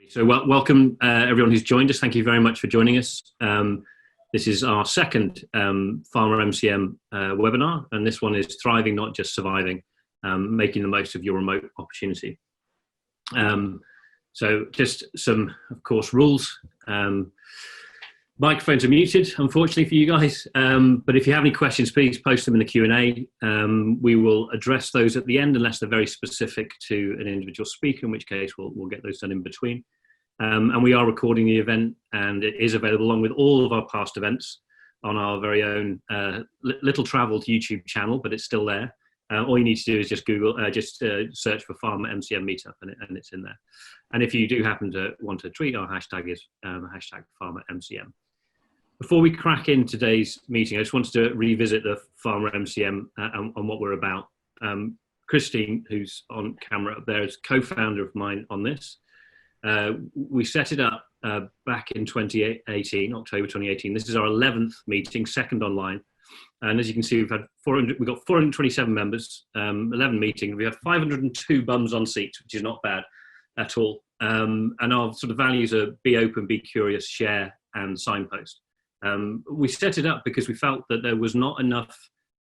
So welcome everyone who's joined us. Thank you very much for joining us. This is our second Pharma MCM webinar, and this one is Thriving, Not Just Surviving, making the most of your remote opportunity. So just some, of course, rules. Microphones are muted, unfortunately for you guys, but if you have any questions, please post them in the Q&A. We will address those at the end unless they're very specific to an individual speaker, in which case we'll get those done in between. And we are recording the event, and it is available along with all of our past events on our very own little travelled YouTube channel, but it's still there. All you need to do is just Google, search for Pharma MCM Meetup, and it's in there. And if you do happen to want to tweet, our hashtag is hashtag Pharma MCM. Before we crack in today's meeting, I just wanted to revisit the Pharma MCM and what we're about. Christine, who's on camera up there, is co-founder of mine on this. We set it up back in 2018, October 2018. This is our 11th meeting, second online. And as you can see, we've got 427 members, 11 meetings. We have 502 bums on seats, which is not bad at all. And our sort of values are be open, be curious, share, and signpost. We set it up because we felt that there was not enough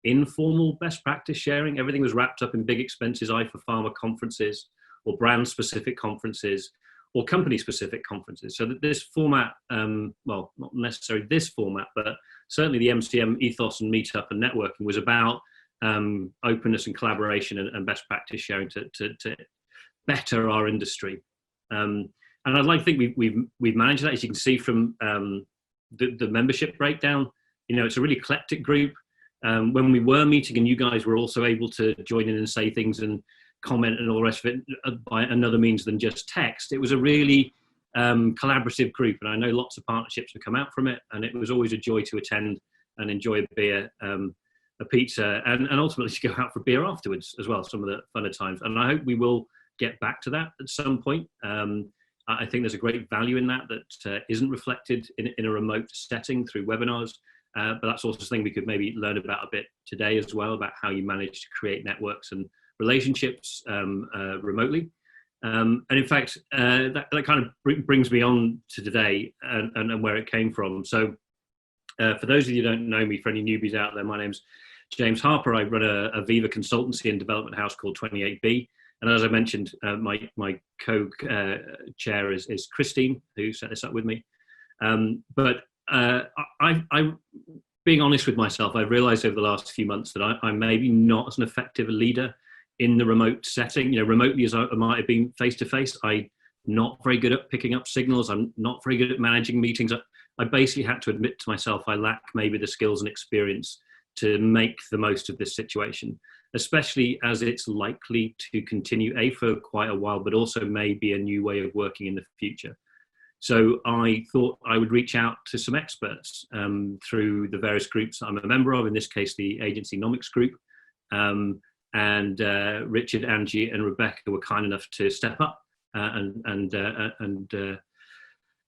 informal best practice sharing. Everything was wrapped up in big expenses, either for pharma conferences or brand specific conferences or company specific conferences. So that this format, well, not necessarily this format, but certainly the MCM ethos and meetup and networking was about openness and collaboration and best practice sharing to better our industry. And I'd like to think we've managed that, as you can see from the membership breakdown. You know, it's a really eclectic group. When we were meeting and you guys were also able to join in and say things and comment and all the rest of it by another means than just text, it was a really collaborative group, and I know lots of partnerships have come out from it, and it was always a joy to attend and enjoy a beer, a pizza, and ultimately to go out for beer afterwards as well, some of the funner times. And I hope we will get back to that at some point. I think there's a great value in that isn't reflected in a remote setting through webinars, but that's also something we could maybe learn about a bit today as well, about how you manage to create networks and relationships remotely. And in fact, that kind of brings me on to today and where it came from. So for those of you who don't know me, for any newbies out there, my name's James Harper. I run a Viva consultancy and development house called 28B. And as I mentioned, my co-chair is Christine, who set this up with me. But I, being honest with myself, I've realized over the last few months that I'm maybe not as an effective a leader in the remote setting. You know, remotely as I might have been face-to-face, I'm not very good at picking up signals. I'm not very good at managing meetings. I basically had to admit to myself I lack maybe the skills and experience to make the most of this situation, especially as it's likely to continue for quite a while, but also may be a new way of working in the future. So I thought I would reach out to some experts through the various groups that I'm a member of, in this case, the Agency Nomics Group. And Richard, Angie, and Rebecca were kind enough to step up and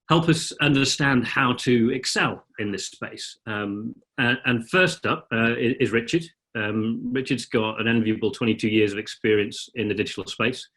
help us understand how to excel in this space. And first up is Richard. Richard's got an enviable 22 years of experience in the digital space,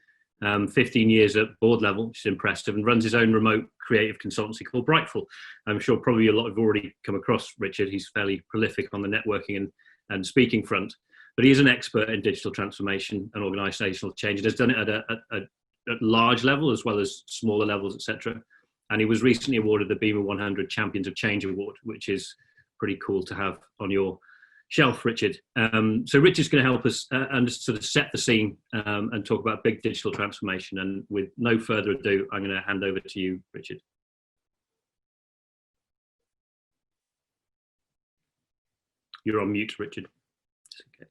15 years at board level, which is impressive, and runs his own remote creative consultancy called Brightful. I'm sure probably a lot have already come across Richard. He's fairly prolific on the networking and speaking front, but he is an expert in digital transformation and organizational change, and has done it at large level as well as smaller levels, etc. And he was recently awarded the Beamer 100 Champions of Change Award, which is pretty cool to have on your shelf, Richard. So Richard's going to help us and sort of set the scene and talk about big digital transformation. And with no further ado, I'm going to hand over to you, Richard. You're on mute, Richard. Just in case.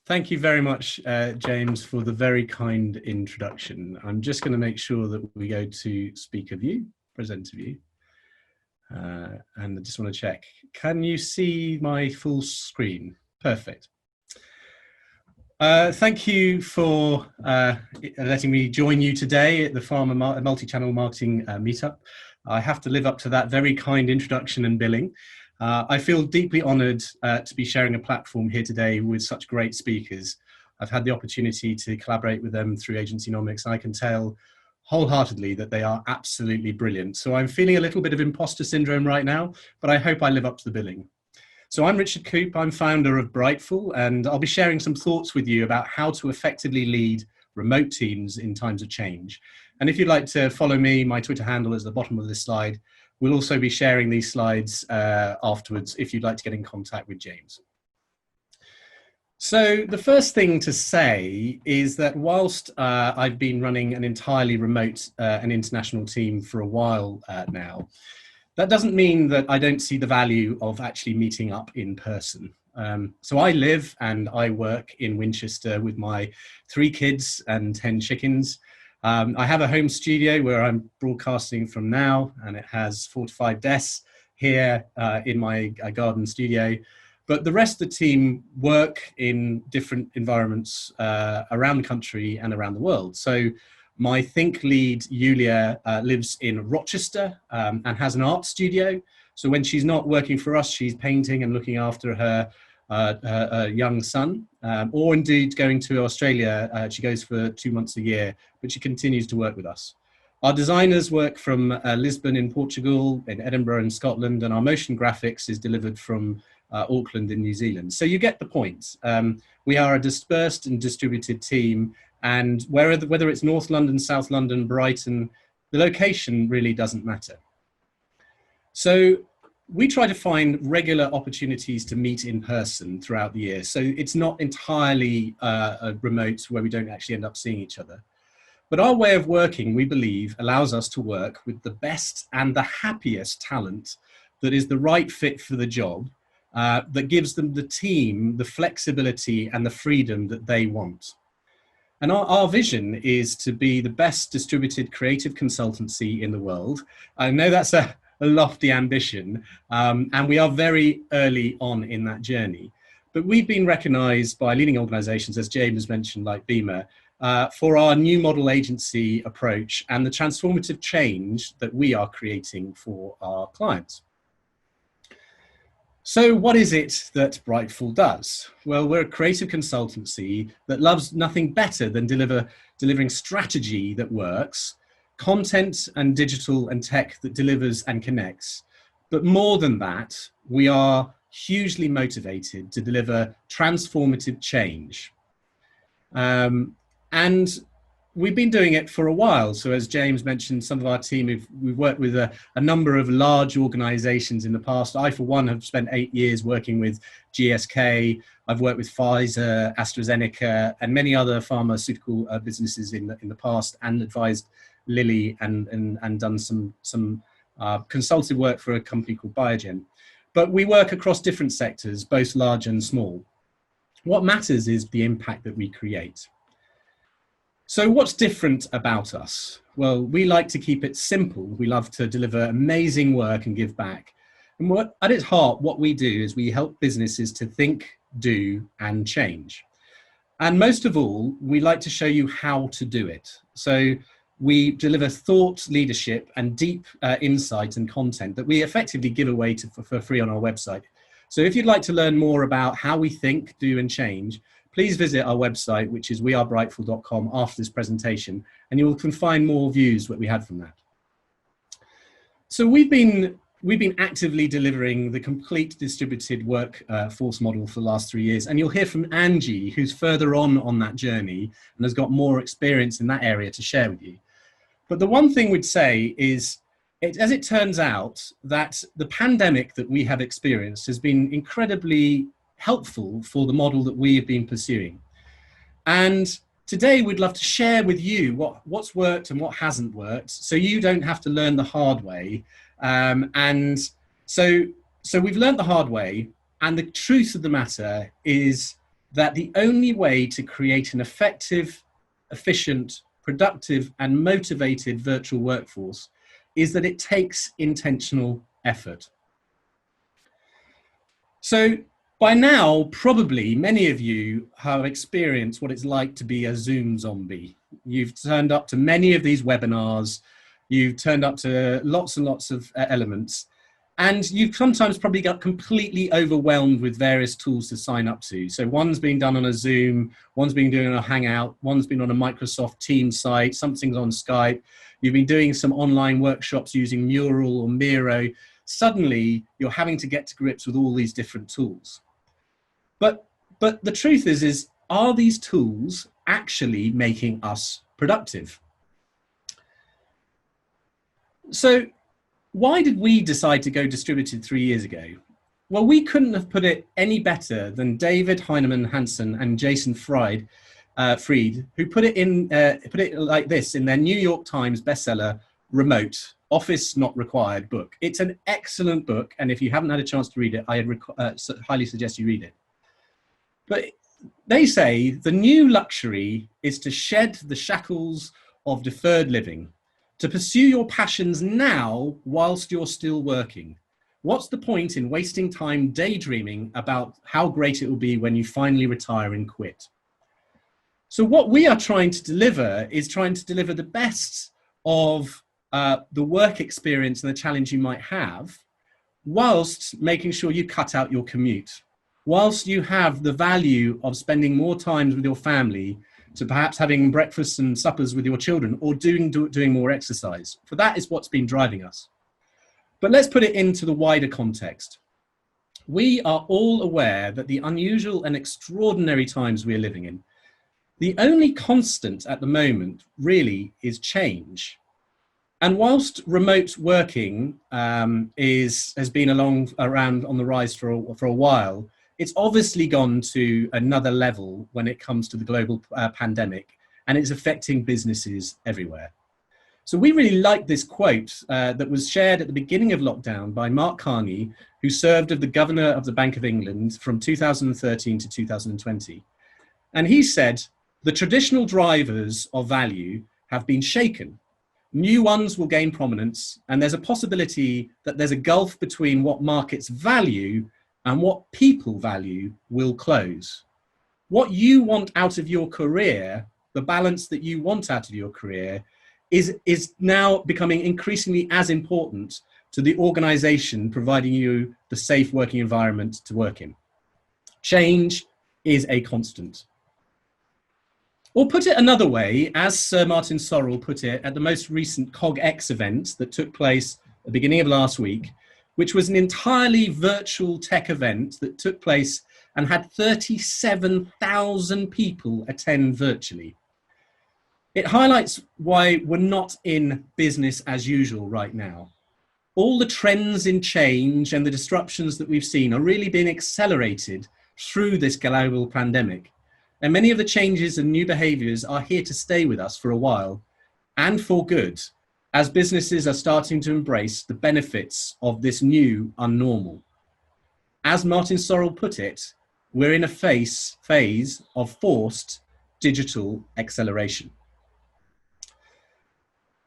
Thank you very much, James, for the very kind introduction. I'm just going to make sure that we go to speaker view, presenter view. And I just want to check. Can you see my full screen? Perfect. Thank you for letting me join you today at the Pharma Multi-Channel Marketing Meetup. I have to live up to that very kind introduction and billing. I feel deeply honoured to be sharing a platform here today with such great speakers. I've had the opportunity to collaborate with them through Agencynomics, and I can tell wholeheartedly that they are absolutely brilliant. So I'm feeling a little bit of imposter syndrome right now, but I hope I live up to the billing. So I'm Richard Coope, I'm founder of Brightful, and I'll be sharing some thoughts with you about how to effectively lead remote teams in times of change. And if you'd like to follow me, my Twitter handle is at the bottom of this slide. We'll also be sharing these slides afterwards if you'd like to get in contact with James. So the first thing to say is that whilst I've been running an entirely remote and international team for a while now, that doesn't mean that I don't see the value of actually meeting up in person. So I live and I work in Winchester with my 3 kids and 10 chickens. I have a home studio where I'm broadcasting from now, and it has 4 to 5 desks here in my garden studio. But the rest of the team work in different environments around the country and around the world. So my Think lead, Yulia, lives in Rochester and has an art studio. So when she's not working for us, she's painting and looking after her young son, or indeed going to Australia. She goes for 2 months a year, but she continues to work with us. Our designers work from Lisbon in Portugal, in Edinburgh in Scotland, and our motion graphics is delivered from Auckland in New Zealand. So you get the point. We are a dispersed and distributed team, and whether it's North London, South London, Brighton, the location really doesn't matter. So we try to find regular opportunities to meet in person throughout the year. So it's not entirely remote where we don't actually end up seeing each other. But our way of working, we believe, allows us to work with the best and the happiest talent that is the right fit for the job, that gives them the team, the flexibility and the freedom that they want. And our vision is to be the best distributed creative consultancy in the world. I know that's a lofty ambition, and we are very early on in that journey. But we've been recognized by leading organizations, as James mentioned, like Beamer, for our new model agency approach and the transformative change that we are creating for our clients. So what is it that Brightful does? Well, we're a creative consultancy that loves nothing better than delivering strategy that works, content and digital and tech that delivers and connects. But more than that, we are hugely motivated to deliver transformative change. And we've been doing it for a while. So as James mentioned, some of our team, we've worked with a number of large organizations in the past. I, for one, have spent 8 years working with GSK. I've worked with Pfizer, AstraZeneca, and many other pharmaceutical businesses in the past, and advised Lilly and done some consultative work for a company called Biogen. But we work across different sectors, both large and small. What matters is the impact that we create. So what's different about us? Well, we like to keep it simple. We love to deliver amazing work and give back. And at its heart, what we do is we help businesses to think, do, and change. And most of all, we like to show you how to do it. So we deliver thought, leadership, and deep insight and content that we effectively give away for free on our website. So if you'd like to learn more about how we think, do, and change, please visit our website, which is wearebrightful.com, after this presentation, and you can find more views what we had from that. So we've been actively delivering the complete distributed workforce model for the last 3 years, and you'll hear from Angie, who's further on that journey and has got more experience in that area to share with you. But the one thing we'd say is, as it turns out, that the pandemic that we have experienced has been incredibly helpful for the model that we have been pursuing. And today we'd love to share with you what's worked and what hasn't worked, so you don't have to learn the hard way. And so we've learned the hard way, and the truth of the matter is that the only way to create an effective, efficient, productive, and motivated virtual workforce is that it takes intentional effort. So by now, probably many of you have experienced what it's like to be a Zoom zombie. You've turned up to many of these webinars, you've turned up to lots and lots of elements, And you've sometimes probably got completely overwhelmed with various tools to sign up to. So one's being done on a Zoom, one's being done on a Hangout, one's been on a Microsoft Teams site, something's on Skype. You've been doing some online workshops using Mural or Miro. Suddenly, you're having to get to grips with all these different tools. But the truth is, are these tools actually making us productive? So why did we decide to go distributed 3 years ago? Well, we couldn't have put it any better than David Heinemann Hansen and Jason Fried, who put it like this in their New York Times bestseller, Remote, Office Not Required book. It's an excellent book, and if you haven't had a chance to read it, I highly suggest you read it. But they say the new luxury is to shed the shackles of deferred living, to pursue your passions now whilst you're still working. What's the point in wasting time daydreaming about how great it will be when you finally retire and quit? So what we are trying to deliver is trying to deliver the best of the work experience and the challenge you might have, whilst making sure you cut out your commute, whilst you have the value of spending more time with your family, to perhaps having breakfasts and suppers with your children, or doing more exercise. For that is what's been driving us. But let's put it into the wider context. We are all aware that the unusual and extraordinary times we are living in, the only constant at the moment really is change. And whilst remote working has been around on the rise for a while, it's obviously gone to another level when it comes to the global pandemic, and it's affecting businesses everywhere. So we really like this quote that was shared at the beginning of lockdown by Mark Carney, who served as the governor of the Bank of England from 2013 to 2020. And he said, "The traditional drivers of value have been shaken. New ones will gain prominence, and there's a possibility that there's a gulf between what markets value and what people value will close. What you want out of your career, the balance that you want out of your career, is now becoming increasingly as important to the organization providing you the safe working environment to work in. Change is a constant." Or put it another way, as Sir Martin Sorrell put it at the most recent CogX event that took place at the beginning of last week, which was an entirely virtual tech event that took place and had 37,000 people attend virtually. It highlights why we're not in business as usual right now. All the trends in change and the disruptions that we've seen are really being accelerated through this global pandemic. And many of the changes and new behaviors are here to stay with us for a while, and for good, as businesses are starting to embrace the benefits of this new unnormal. As Martin Sorrell put it, we're in a phase of forced digital acceleration.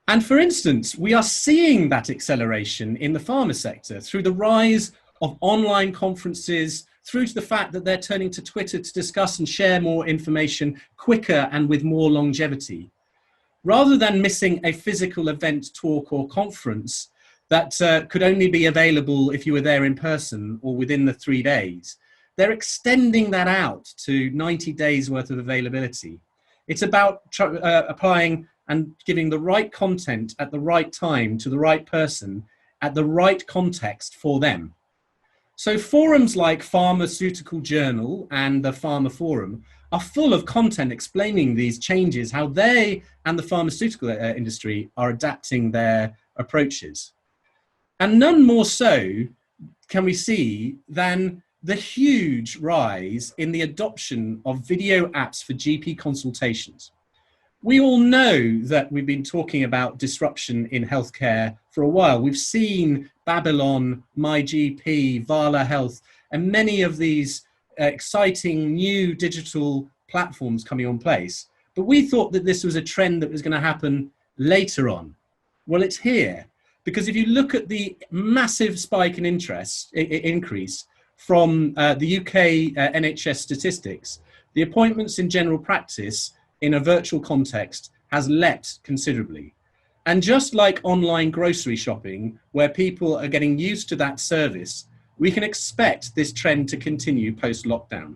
And for instance, we are seeing that acceleration in the pharma sector through the rise of online conferences, through to the fact that they're turning to Twitter to discuss and share more information quicker and with more longevity. Rather than missing a physical event, talk or conference that could only be available if you were there in person or within the 3 days, they're extending that out to 90 days worth of availability. It's about applying and giving the right content at the right time to the right person at the right context for them. So forums like Pharmaceutical Journal and the Pharma Forum are full of content explaining these changes, how they and the pharmaceutical industry are adapting their approaches. And none more so can we see than the huge rise in the adoption of video apps for GP consultations. We all know that we've been talking about disruption in healthcare for a while. We've seen Babylon, MyGP, Vala Health, and many of these exciting new digital platforms coming on place. But we thought that this was a trend that was going to happen later on. Well, it's here, because if you look at the massive spike in increase from the UK NHS statistics, the appointments in general practice in a virtual context has leapt considerably. And just like online grocery shopping, where people are getting used to that service, we can expect this trend to continue post-lockdown.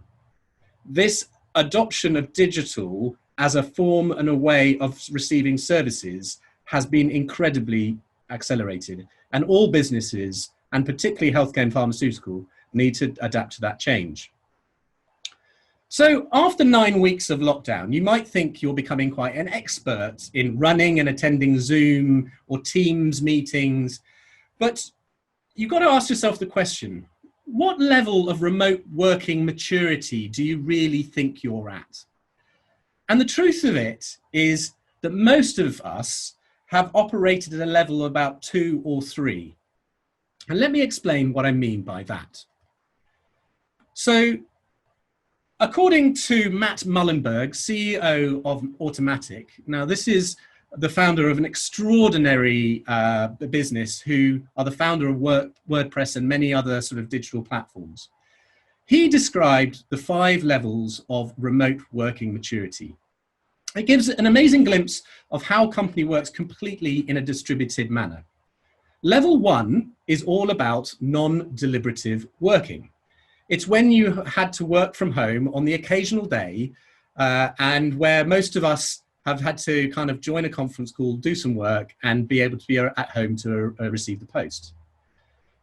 This adoption of digital as a form and a way of receiving services has been incredibly accelerated, and all businesses, and particularly healthcare and pharmaceutical, need to adapt to that change. So after 9 weeks of lockdown, you might think you're becoming quite an expert in running and attending Zoom or Teams meetings, but you've got to ask yourself the question, what level of remote working maturity do you really think you're at? And the truth of it is that most of us have operated at a level of about 2 or 3. And let me explain what I mean by that. So, according to Matt Mullenberg, CEO of Automatic, now this is the founder of an extraordinary business who are the founder of WordPress and many other sort of digital platforms. He described the 5 levels of remote working maturity. It gives an amazing glimpse of how a company works completely in a distributed manner. Level 1 is all about non-deliberative working. It's when you had to work from home on the occasional day and where most of us have had to kind of join a conference call, do some work and be able to be at home to receive the post.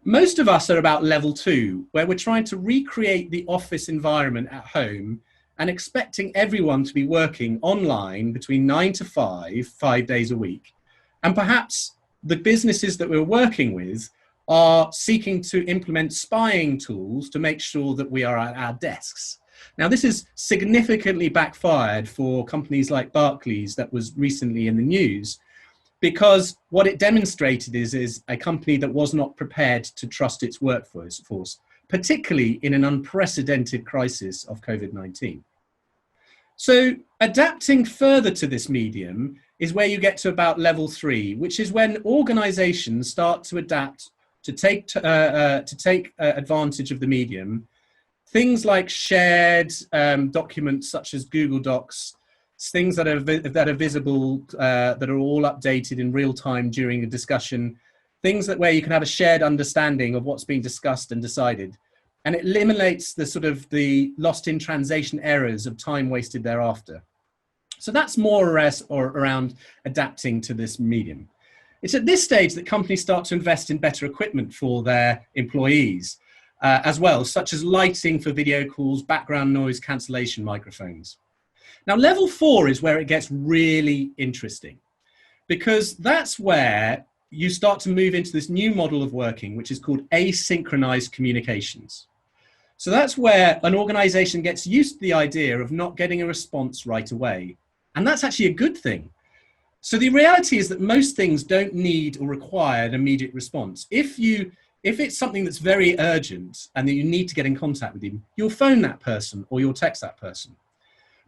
Most of us are about level 2, where we're trying to recreate the office environment at home and expecting everyone to be working online between 9 to 5 days a week. And perhaps the businesses that we're working with are seeking to implement spying tools to make sure that we are at our desks. Now, this has significantly backfired for companies like Barclays that was recently in the news, because what it demonstrated is a company that was not prepared to trust its workforce, particularly in an unprecedented crisis of COVID-19. So adapting further to this medium is where you get to about level 3, which is when organizations start to adapt to take advantage of the medium. Things like shared documents such as Google Docs, things that are visible, that are all updated in real time during a discussion, things where you can have a shared understanding of what's being discussed and decided. And it eliminates the lost in translation errors of time wasted thereafter. So that's more or less around adapting to this medium. It's at this stage that companies start to invest in better equipment for their employees as well, such as lighting for video calls, background noise cancellation microphones. Now, level 4 is where it gets really interesting, because that's where you start to move into this new model of working, which is called asynchronized communications. So that's where an organization gets used to the idea of not getting a response right away. And that's actually a good thing. So the reality is that most things don't need or require an immediate response. If it's something that's very urgent and that you need to get in contact with them, you'll phone that person or you'll text that person.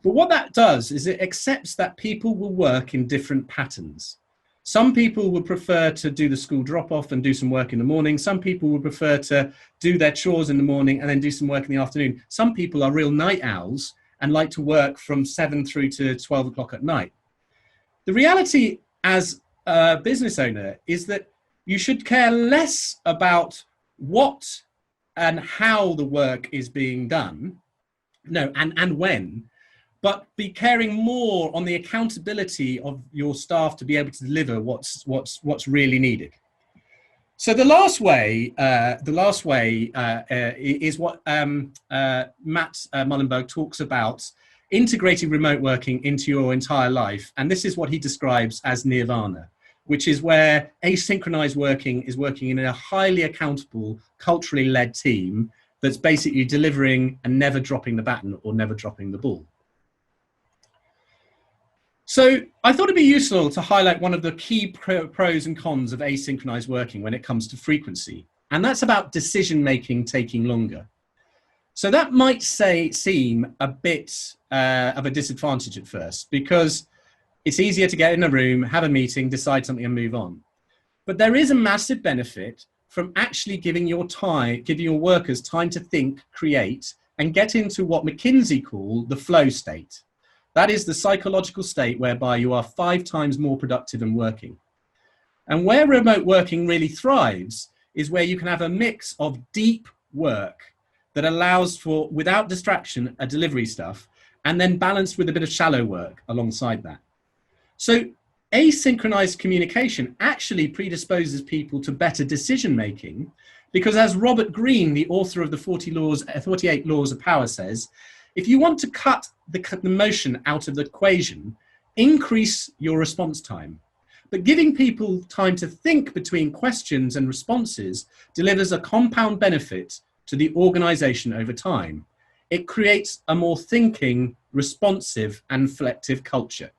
But what that does is it accepts that people will work in different patterns. Some people would prefer to do the school drop-off and do some work in the morning. Some people would prefer to do their chores in the morning and then do some work in the afternoon. Some people are real night owls and like to work from 7 through to 12 o'clock at night. The reality as a business owner is that you should care less about what and how the work is being done, and when, but be caring more on the accountability of your staff to be able to deliver what's really needed. So the last way is what Matt Mullenberg talks about: integrating remote working into your entire life. And this is what he describes as nirvana, which is where asynchronized working is working in a highly accountable, culturally led team that's basically delivering and never dropping the baton or never dropping the ball. So I thought it'd be useful to highlight one of the key pros and cons of asynchronized working when it comes to frequency. And that's about decision-making taking longer. So that might seem a bit of a disadvantage at first, because it's easier to get in a room, have a meeting, decide something and move on. But there is a massive benefit from actually giving your workers time to think, create, and get into what McKinsey call the flow state. That is the psychological state whereby you are 5 times more productive and working. And where remote working really thrives is where you can have a mix of deep work that allows for, without distraction, a delivery stuff, and then balanced with a bit of shallow work alongside that. So asynchronized communication actually predisposes people to better decision making, because as Robert Greene, the author of the 48 Laws of Power says, if you want to cut the motion out of the equation, increase your response time. But giving people time to think between questions and responses delivers a compound benefit to the organization over time. It creates a more thinking, responsive, and reflective culture.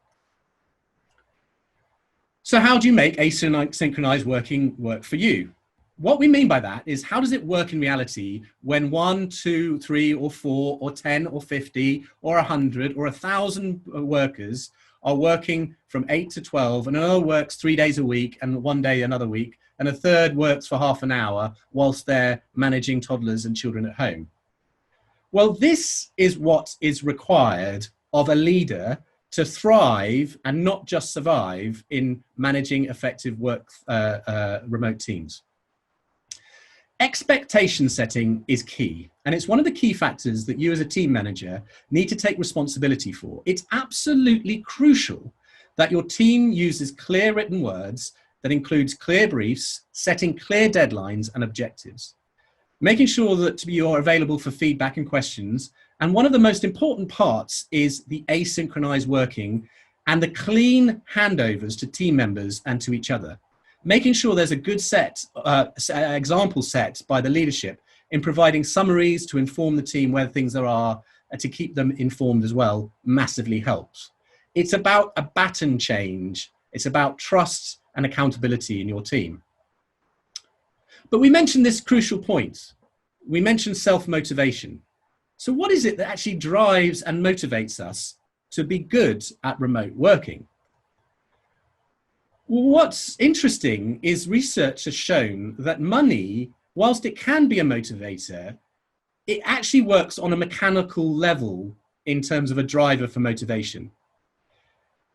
So how do you make asynchronized working work for you? What we mean by that is, how does it work in reality when 1, 2, 3, or 4, or 10, or 50, or 100, or 1,000 workers are working from 8 to 12, and another works 3 days a week, and one day another week, and a third works for half an hour whilst they're managing toddlers and children at home? Well, this is what is required of a leader to thrive and not just survive in managing effective work, remote teams. Expectation setting is key, and it's one of the key factors that you as a team manager need to take responsibility for. It's absolutely crucial that your team uses clear written words that includes clear briefs, setting clear deadlines and objectives, making sure that you're available for feedback and questions. And one of the most important parts is the asynchronized working and the clean handovers to team members and to each other. Making sure there's a good example set by the leadership in providing summaries to inform the team where things are and to keep them informed as well massively helps. It's about a baton change. It's about trust and accountability in your team. But we mentioned this crucial point. We mentioned self-motivation. So what is it that actually drives and motivates us to be good at remote working? What's interesting is research has shown that money, whilst it can be a motivator, it actually works on a mechanical level in terms of a driver for motivation.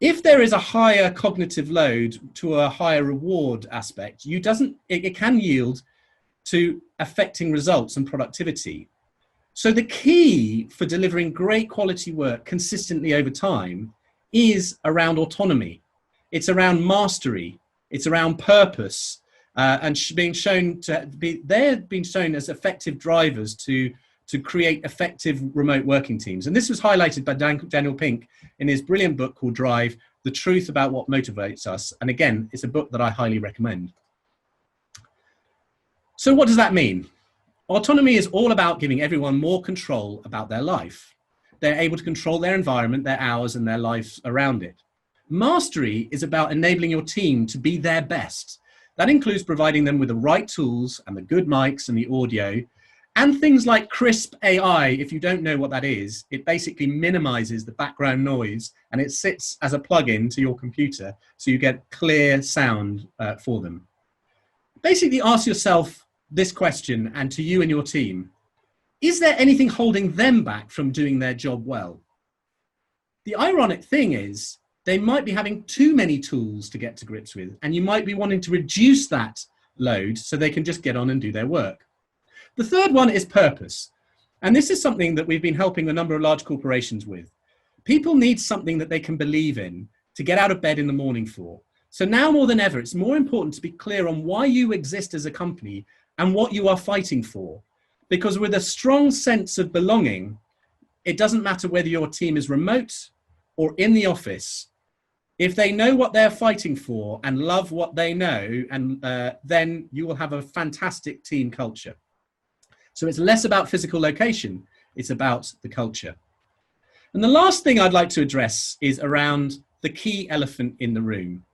If there is a higher cognitive load to a higher reward aspect, it can yield to affecting results and productivity. So the key for delivering great quality work consistently over time is around autonomy. It's around mastery. It's around purpose, and being shown to be, they're being shown as effective drivers to create effective remote working teams. And this was highlighted by Daniel Pink in his brilliant book called Drive, The Truth About What Motivates Us. And again, it's a book that I highly recommend. So what does that mean? Autonomy is all about giving everyone more control about their life. They're able to control their environment, their hours, and their lives around it. Mastery is about enabling your team to be their best. That includes providing them with the right tools and the good mics and the audio, and things like crisp AI. If you don't know what that is, it basically minimizes the background noise and it sits as a plug-in to your computer so you get clear sound for them. Basically ask yourself this question, and to you and your team: is there anything holding them back from doing their job well? The ironic thing is, they might be having too many tools to get to grips with, and you might be wanting to reduce that load so they can just get on and do their work. The third one is purpose. And this is something that we've been helping a number of large corporations with. People need something that they can believe in to get out of bed in the morning for. So now more than ever, it's more important to be clear on why you exist as a company and what you are fighting for. Because with a strong sense of belonging, it doesn't matter whether your team is remote or in the office. If they know what they're fighting for and love what they know, and then you will have a fantastic team culture. So it's less about physical location, it's about the culture. And the last thing I'd like to address is around the key elephant in the room,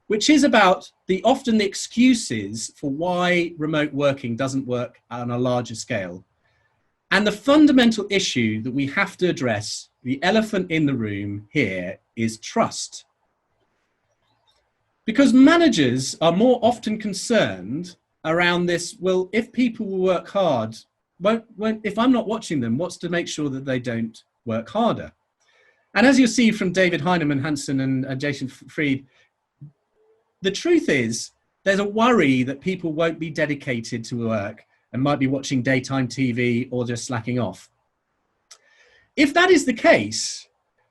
which is about often the excuses for why remote working doesn't work on a larger scale. And the fundamental issue that we have to address, the elephant in the room here, is trust. Because managers are more often concerned around this: well, if people will work hard, if I'm not watching them, what's to make sure that they don't work harder? And as you'll see from David Heinemann Hansen and Jason Fried, the truth is there's a worry that people won't be dedicated to work and might be watching daytime TV or just slacking off. If that is the case,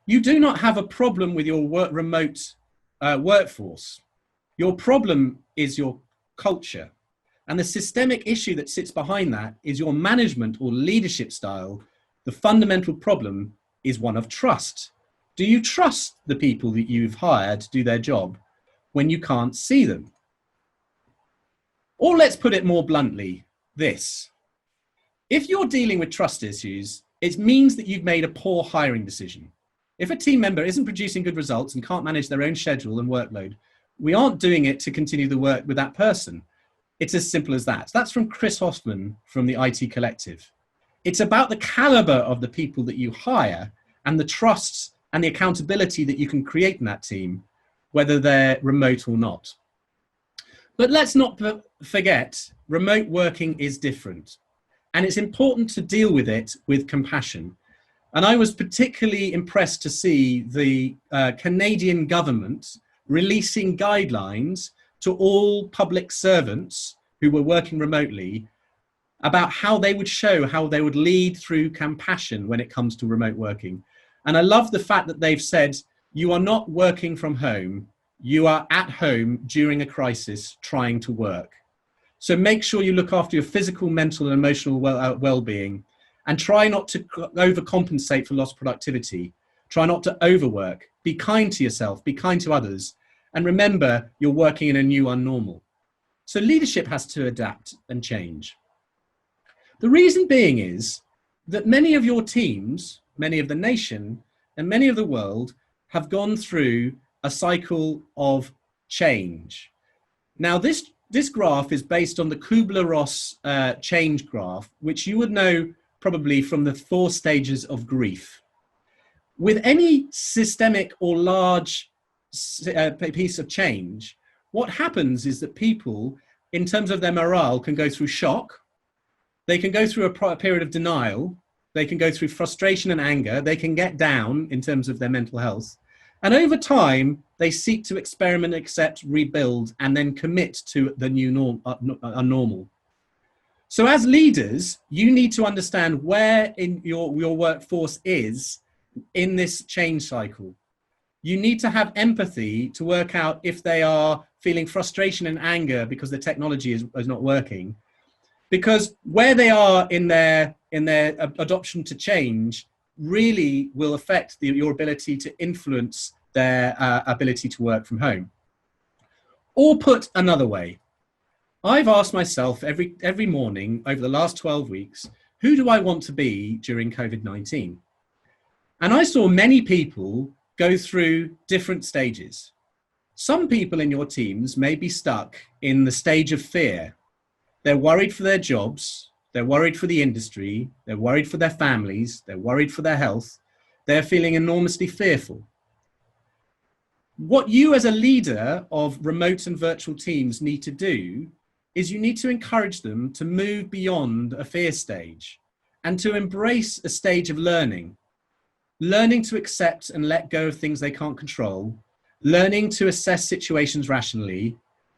you do not have a problem with your remote workforce. Your problem is your culture. And the systemic issue that sits behind that is your management or leadership style. The fundamental problem is one of trust. Do you trust the people that you've hired to do their job when you can't see them? Or let's put it more bluntly, this. If you're dealing with trust issues, it means that you've made a poor hiring decision. If a team member isn't producing good results and can't manage their own schedule and workload, we aren't doing it to continue the work with that person. It's as simple as that. That's from Chris Hoffman from the IT Collective. It's about the caliber of the people that you hire and the trusts and the accountability that you can create in that team, whether they're remote or not. But let's not forget, remote working is different. And it's important to deal with it with compassion. And I was particularly impressed to see the Canadian government releasing guidelines to all public servants who were working remotely about how they would lead through compassion when it comes to remote working. And I love the fact that they've said, you are not working from home, you are at home during a crisis trying to work. So make sure you look after your physical, mental, and emotional well-being, and try not to overcompensate for lost productivity. Try not to overwork. Be kind to yourself, be kind to others, and remember you're working in a new unnormal. So leadership has to adapt and change. The reason being is that many of your teams, many of the nation, and many of the world have gone through a cycle of change. Now, this graph is based on the Kubler-Ross change graph, which you would know probably from the 4 stages of grief. With any systemic or large piece of change, what happens is that people, in terms of their morale, can go through shock, they can go through a period of denial, they can go through frustration and anger, they can get down in terms of their mental health, and over time, they seek to experiment, accept, rebuild, and then commit to the new normal. So as leaders, you need to understand where in your workforce is in this change cycle. You need to have empathy to work out if they are feeling frustration and anger because the technology is not working. Because where they are in their adoption to change really will affect your ability to influence their ability to work from home. Or put another way, I've asked myself every morning over the last 12 weeks, who do I want to be during COVID-19? And I saw many people go through different stages. Some people in your teams may be stuck in the stage of fear. They're worried for their jobs, they're worried for the industry, they're worried for their families, they're worried for their health, they're feeling enormously fearful. What you as a leader of remote and virtual teams need to do is you need to encourage them to move beyond a fear stage and to embrace a stage of learning to accept and let go of things they can't control, learning to assess situations rationally,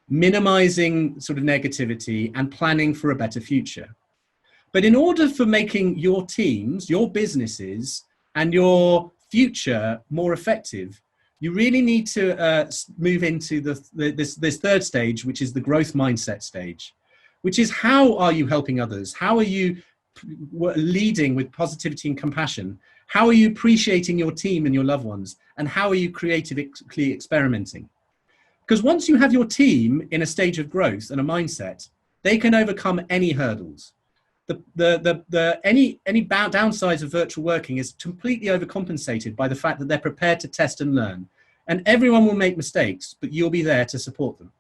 minimizing sort of negativity and planning for a better future. But in order for making your teams, your businesses, and your future more effective, you really need to move into this third stage, which is the growth mindset stage, which is how are you helping others? How are you leading with positivity and compassion? How are you appreciating your team and your loved ones? And how are you creatively experimenting? Because once you have your team in a stage of growth and a mindset, they can overcome any hurdles. Any downsides of virtual working is completely overcompensated by the fact that they're prepared to test and learn. And everyone will make mistakes, but you'll be there to support them.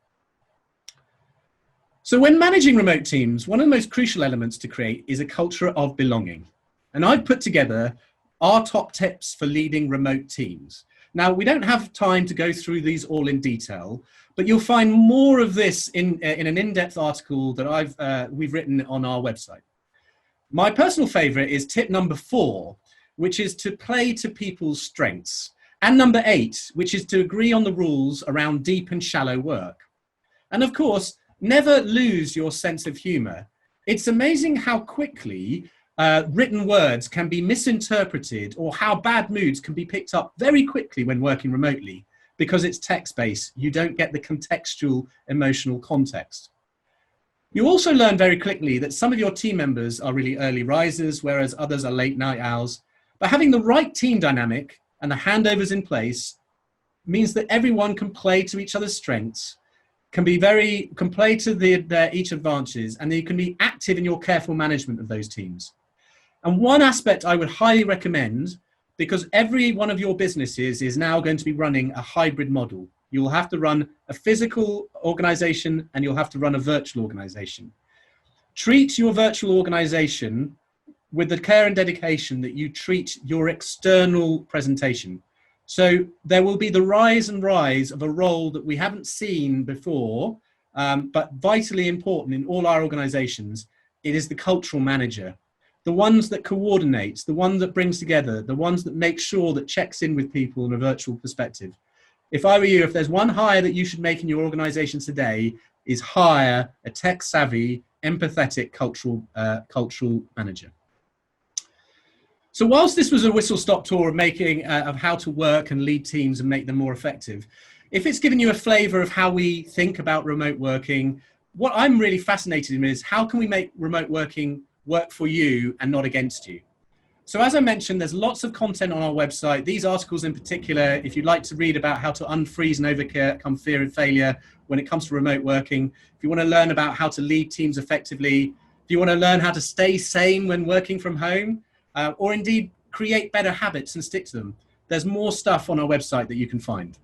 So when managing remote teams, one of the most crucial elements to create is a culture of belonging. And I've put together our top tips for leading remote teams. Now, we don't have time to go through these all in detail, but you'll find more of this in an in-depth article that we've written on our website. My personal favorite is tip number 4, which is to play to people's strengths. And number 8, which is to agree on the rules around deep and shallow work. And of course, never lose your sense of humor. It's amazing how quickly written words can be misinterpreted, or how bad moods can be picked up very quickly when working remotely. Because it's text-based, you don't get the contextual emotional context. You also learn very quickly that some of your team members are really early risers, whereas others are late night owls. But having the right team dynamic and the handovers in place means that everyone can play to each other's strengths, can play to their each advantages, and you can be active in your careful management of those teams. And one aspect I would highly recommend, because every one of your businesses is now going to be running a hybrid model. You'll have to run a physical organization and you'll have to run a virtual organization. Treat your virtual organization with the care and dedication that you treat your external presentation. So there will be the rise of a role that we haven't seen before, but vitally important in all our organizations. It is the cultural manager. The ones that coordinates, the one that brings together, the ones that make sure that checks in with people in a virtual perspective. If I were you, if there's one hire that you should make in your organization today, is hire a tech-savvy, empathetic cultural manager. So whilst this was a whistle-stop tour of how to work and lead teams and make them more effective, if it's given you a flavor of how we think about remote working, what I'm really fascinated in is how can we make remote working work for you and not against you? So as I mentioned, there's lots of content on our website. These articles in particular, if you'd like to read about how to unfreeze and overcome fear and failure when it comes to remote working, if you want to learn about how to lead teams effectively, if you want to learn how to stay sane when working from home, or indeed create better habits and stick to them, there's more stuff on our website that you can find.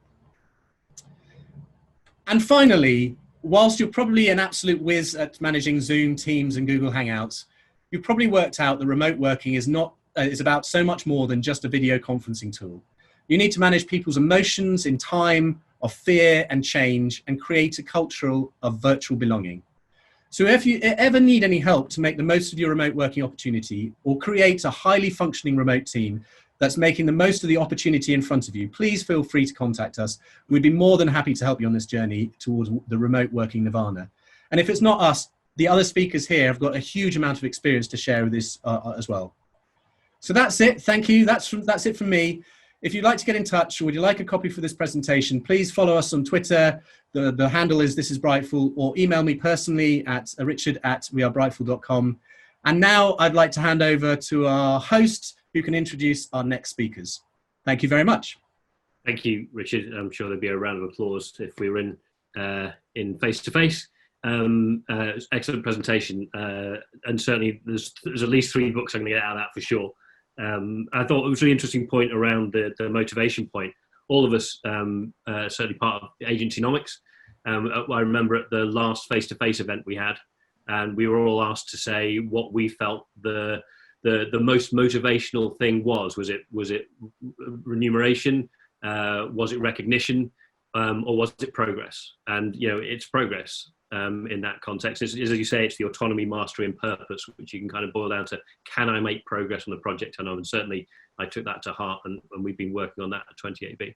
And finally, whilst you're probably an absolute whiz at managing Zoom, Teams, and Google Hangouts, you've probably worked out that remote working is about so much more than just a video conferencing tool. You need to manage people's emotions in time of fear and change and create a culture of virtual belonging. So if you ever need any help to make the most of your remote working opportunity or create a highly functioning remote team that's making the most of the opportunity in front of you, please feel free to contact us. We'd be more than happy to help you on this journey towards the remote working nirvana. And if it's not us, the other speakers here have got a huge amount of experience to share with this as well. So that's it. Thank you. That's it from me. If you'd like to get in touch or would you like a copy for this presentation, please follow us on Twitter. The handle is This Is Brightful, or email me personally at richard@wearebrightful.com. And now I'd like to hand over to our host who can introduce our next speakers. Thank you very much. Thank you, Richard. I'm sure there'd be a round of applause if we were in face-to-face. Excellent presentation, and certainly there's at least 3 books I'm going to get out of that for sure. I thought it was a really interesting point around the motivation point. All of us, certainly part of Agencynomics. I remember at the last face-to-face event we had, and we were all asked to say what we felt the most motivational thing was. Was it remuneration? Was it recognition? Or was it progress? And it's progress. In that context, as you say, it's the autonomy, mastery, and purpose, which you can kind of boil down to: can I make progress on the project I know? And certainly, I took that to heart, and we've been working on that at 2080B.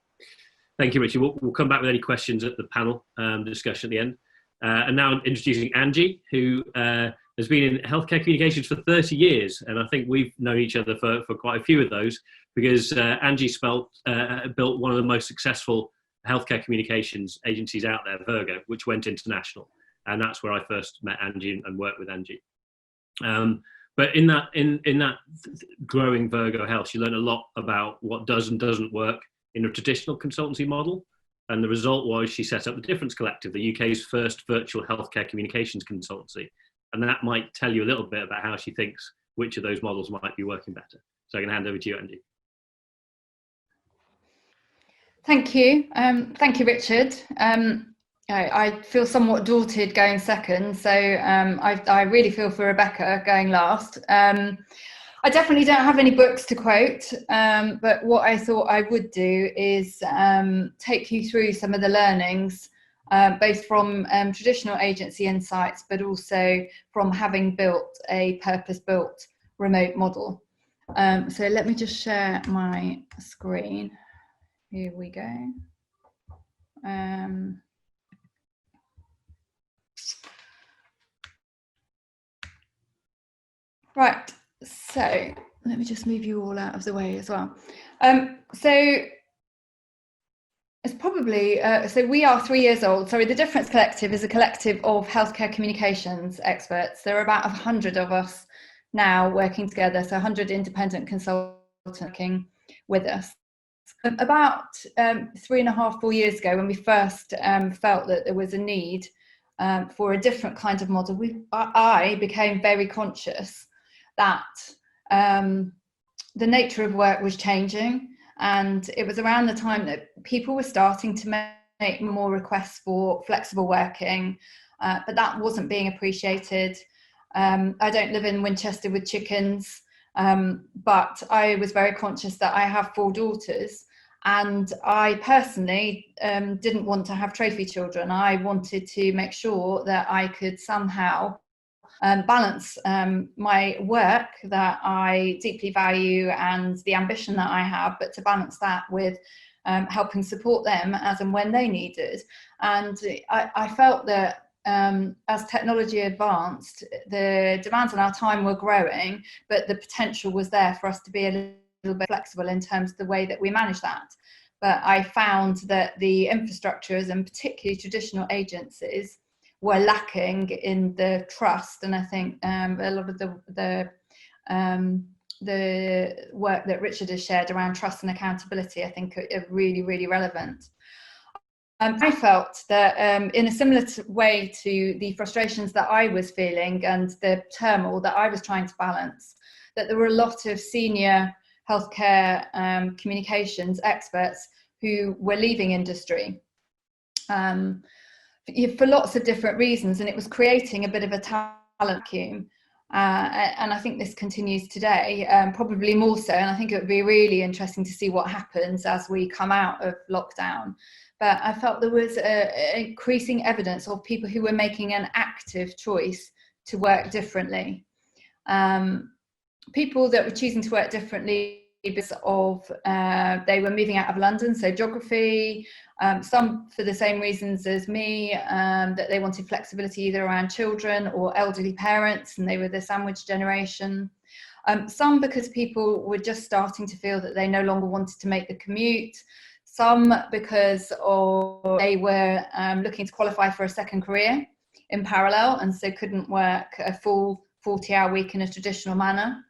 Thank you, Richard. We'll come back with any questions at the panel discussion at the end. And now introducing Angie, who has been in healthcare communications for 30 years, and I think we've known each other for quite a few of those, because Angie built one of the most successful healthcare communications agencies out there, Virgo, which went international. And that's where I first met Angie and worked with Angie. But in that growing Virgo Health, she learned a lot about what does and doesn't work in a traditional consultancy model. And the result was she set up the Difference Collective, the UK's first virtual healthcare communications consultancy. And that might tell you a little bit about how she thinks which of those models might be working better. So I'm going to hand over to you, Angie. Thank you. Thank you, Richard. I feel somewhat daunted going second, so I really feel for Rebecca going last. I definitely don't have any books to quote, but what I thought I would do is take you through some of the learnings, both from traditional agency insights, but also from having built a purpose-built remote model. So let me just share my screen. Here we go. Right, so let me just move you all out of the way as well. So it's probably, so we are 3 years old. Sorry, the Difference Collective is a collective of healthcare communications experts. There are about 100 of us now working together, so 100 independent consultants working with us. About 3.5, 4 years ago, when we first felt that there was a need for a different kind of model, I became very conscious that the nature of work was changing, and it was around the time that people were starting to make more requests for flexible working, but that wasn't being appreciated. I don't live in Winchester with chickens, but I was very conscious that I have 4 daughters, and I personally didn't want to have trophy children. I wanted to make sure that I could somehow balance my work that I deeply value and the ambition that I have, but to balance that with helping support them as and when they needed. And I felt that as technology advanced, the demands on our time were growing, but the potential was there for us to be a little bit flexible in terms of the way that we manage that. But I found that the infrastructures, and particularly traditional agencies, were lacking in the trust. And I think a lot of the work that Richard has shared around trust and accountability, I think are really, really relevant. I felt that in a similar way to the frustrations that I was feeling and the turmoil that I was trying to balance, that there were a lot of senior healthcare communications experts who were leaving industry for lots of different reasons, and it was creating a bit of a talent vacuum. And I think this continues today, probably more so, and I think it would be really interesting to see what happens as we come out of lockdown. But I felt there was increasing evidence of people who were making an active choice to work differently. People that were choosing to work differently because of they were moving out of London, so geography, some for the same reasons as me, that they wanted flexibility either around children or elderly parents, and they were the sandwich generation. Some because people were just starting to feel that they no longer wanted to make the commute. Some because they were looking to qualify for a second career in parallel, and so couldn't work a full 40-hour week in a traditional manner.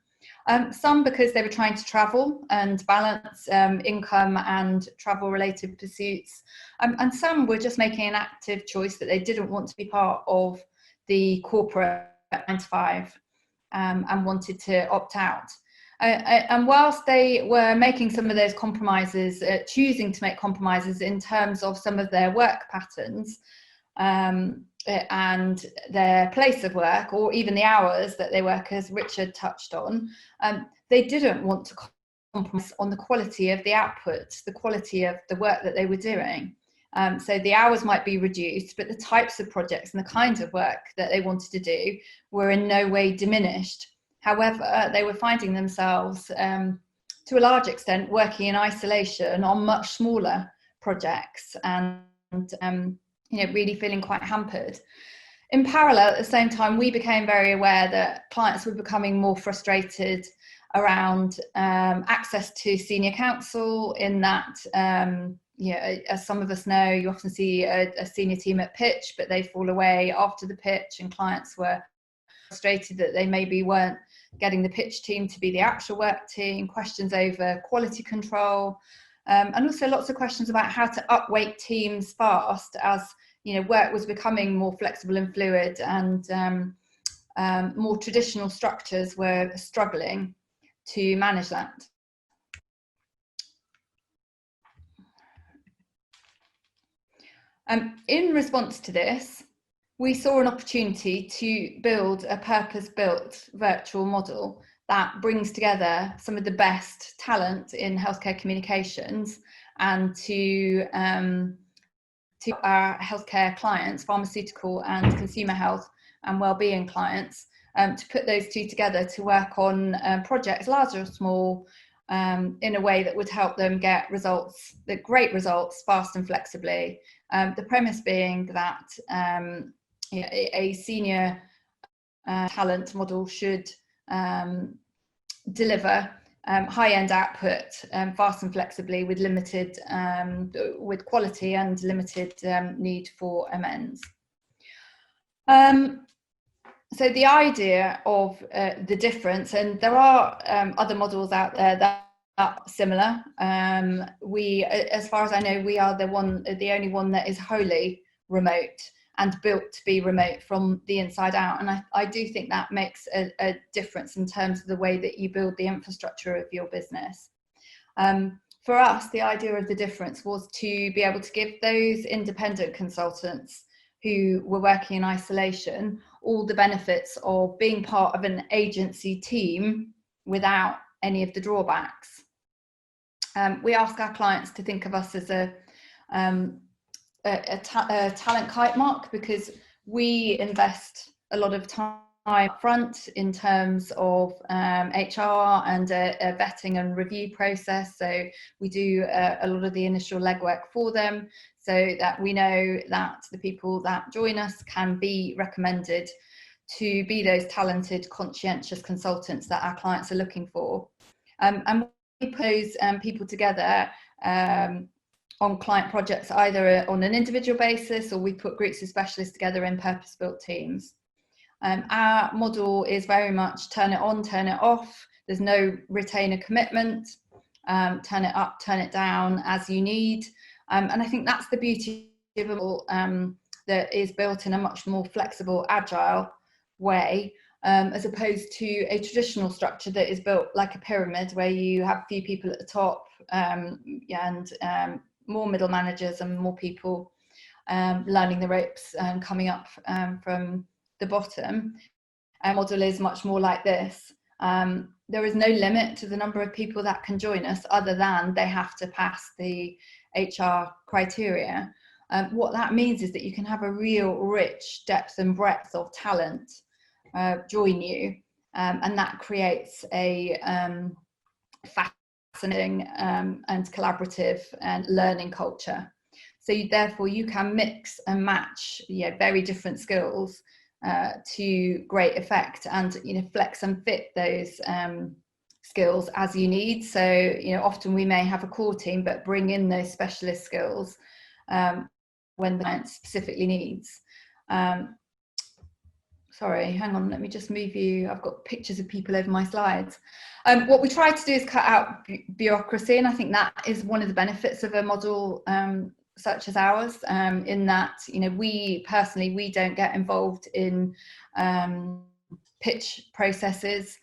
Some because they were trying to travel and balance income and travel-related pursuits. And some were just making an active choice that they didn't want to be part of the corporate 9 to 5 and wanted to opt out. And whilst they were making some of those compromises, choosing to make compromises in terms of some of their work patterns and their place of work, or even the hours that they work, as Richard touched on, they didn't want to compromise on the quality of the output, the quality of the work that they were doing. So the hours might be reduced, but the types of projects and the kinds of work that they wanted to do were in no way diminished. However, they were finding themselves, to a large extent, working in isolation on much smaller projects and really feeling quite hampered. In parallel, at the same time, we became very aware that clients were becoming more frustrated around access to senior counsel, in that, as some of us know, you often see a senior team at pitch, but they fall away after the pitch, and clients were frustrated that they maybe weren't getting the pitch team to be the actual work team, questions over quality control, and also lots of questions about how to upweight teams fast as work was becoming more flexible and fluid, and more traditional structures were struggling to manage that. In response to this, we saw an opportunity to build a purpose-built virtual model that brings together some of the best talent in healthcare communications, and to our healthcare clients, pharmaceutical and consumer health and wellbeing clients, to put those two together to work on projects, large or small, in a way that would help them get results, the great results, fast and flexibly. The premise being that a senior talent model should deliver high-end output fast and flexibly with limited, with quality and limited need for amends. So the idea of the difference, and there are other models out there that are similar. We, as far as I know, we are the only one that is wholly remote and built to be remote from the inside out. And I do think that makes a difference in terms of the way that you build the infrastructure of your business. For us, the idea of the difference was to be able to give those independent consultants who were working in isolation all the benefits of being part of an agency team without any of the drawbacks. We ask our clients to think of us as a talent kite mark, because we invest a lot of time up front in terms of HR and a vetting and review process. So we do a lot of the initial legwork for them, so that we know that the people that join us can be recommended to be those talented, conscientious consultants that our clients are looking for. And we put those people together on client projects, either on an individual basis, or we put groups of specialists together in purpose-built teams. Our model is very much turn it on, turn it off. There's no retainer commitment. Turn it up, turn it down as you need. And I think that's the beauty of a model that is built in a much more flexible, agile way, as opposed to a traditional structure that is built like a pyramid, where you have a few people at the top and more middle managers and more people learning the ropes and coming up from the bottom. Our model is much more like this. There is no limit to the number of people that can join us, other than they have to pass the HR criteria. What that means is that you can have a real rich depth and breadth of talent join you, and that creates a fascinating and collaborative and learning culture. So therefore you can mix and match very different skills to great effect, and flex and fit those skills as you need. So often we may have a core team, but bring in those specialist skills when the client specifically needs. Sorry, hang on, let me just move you. I've got pictures of people over my slides. What we try to do is cut out bureaucracy, and I think that is one of the benefits of a model such as ours, in that we personally don't get involved in pitch processes.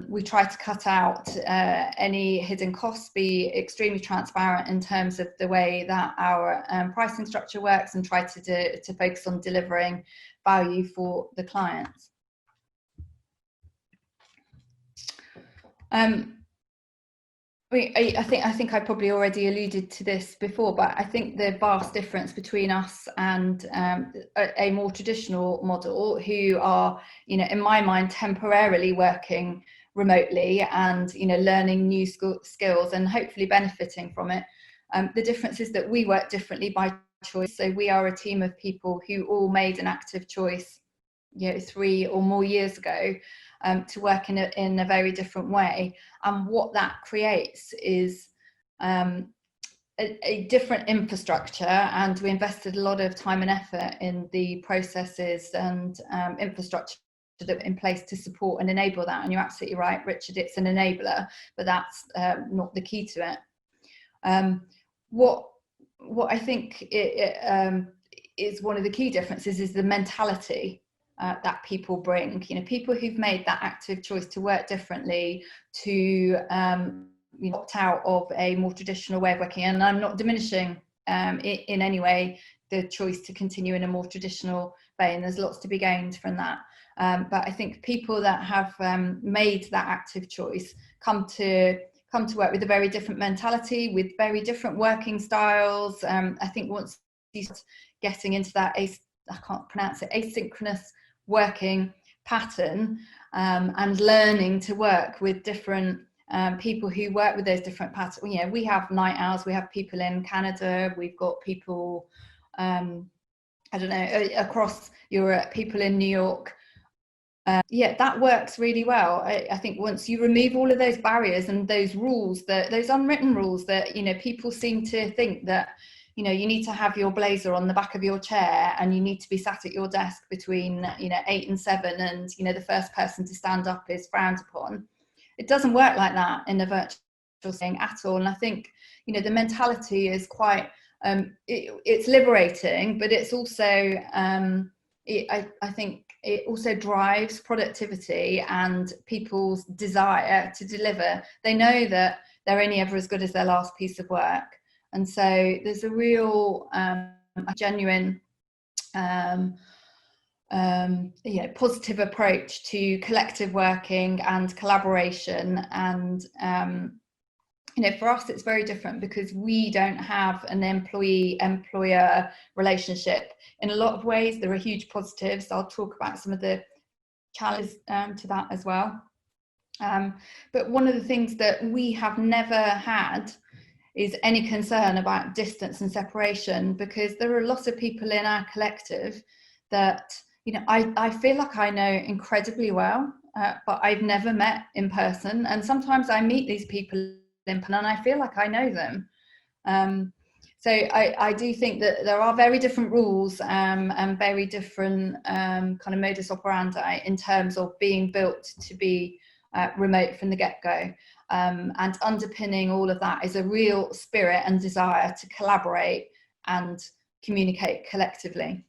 We try to cut out any hidden costs, be extremely transparent in terms of the way that our pricing structure works, and try to focus on delivering value for the clients. I think I probably already alluded to this before, but I think the vast difference between us and a more traditional model, who are, in my mind, temporarily working remotely and learning new skills and hopefully benefiting from it. The difference is that we work differently by choice. So we are a team of people who all made an active choice 3 or more years ago to work in a very different way. And what that creates is a different infrastructure, and we invested a lot of time and effort in the processes and infrastructure that are in place to support and enable that. And you're absolutely right, Richard, it's an enabler, but that's not the key to it. What I think is one of the key differences is the mentality that people bring. People who've made that active choice to work differently, to opt out of a more traditional way of working. And I'm not diminishing in any way the choice to continue in a more traditional way, and there's lots to be gained from that. But I think people that have made that active choice come to work with a very different mentality, with very different working styles. I think once you start getting into that, I can't pronounce it, asynchronous working pattern, and learning to work with different people who work with those different patterns. You know, we have night owls, we have people in Canada, we've got people, I don't know, across Europe, people in New York. Yeah, that works really well. I think once you remove all of those barriers and those rules, those unwritten rules that, you know, people seem to think that, you know, you need to have your blazer on the back of your chair and you need to be sat at your desk between, you know, 8 and 7, and, you know, the first person to stand up is frowned upon. It doesn't work like that in a virtual setting at all. And I think, you know, the mentality is quite, it's liberating, but it's also, I think it also drives productivity and people's desire to deliver. They know that they're only ever as good as their last piece of work. And so there's a real, genuine, positive approach to collective working and collaboration. And, you know, for us, it's very different because we don't have an employee-employer relationship. In a lot of ways, there are huge positives. I'll talk about some of the challenges to that as well. But one of the things that we have never had is any concern about distance and separation, because there are lots of people in our collective that, you know, I feel like I know incredibly well, but I've never met in person. And sometimes I meet these people and I feel like I know them. So I do think that there are very different rules and very different kind of modus operandi in terms of being built to be remote from the get-go. And underpinning all of that is a real spirit and desire to collaborate and communicate collectively.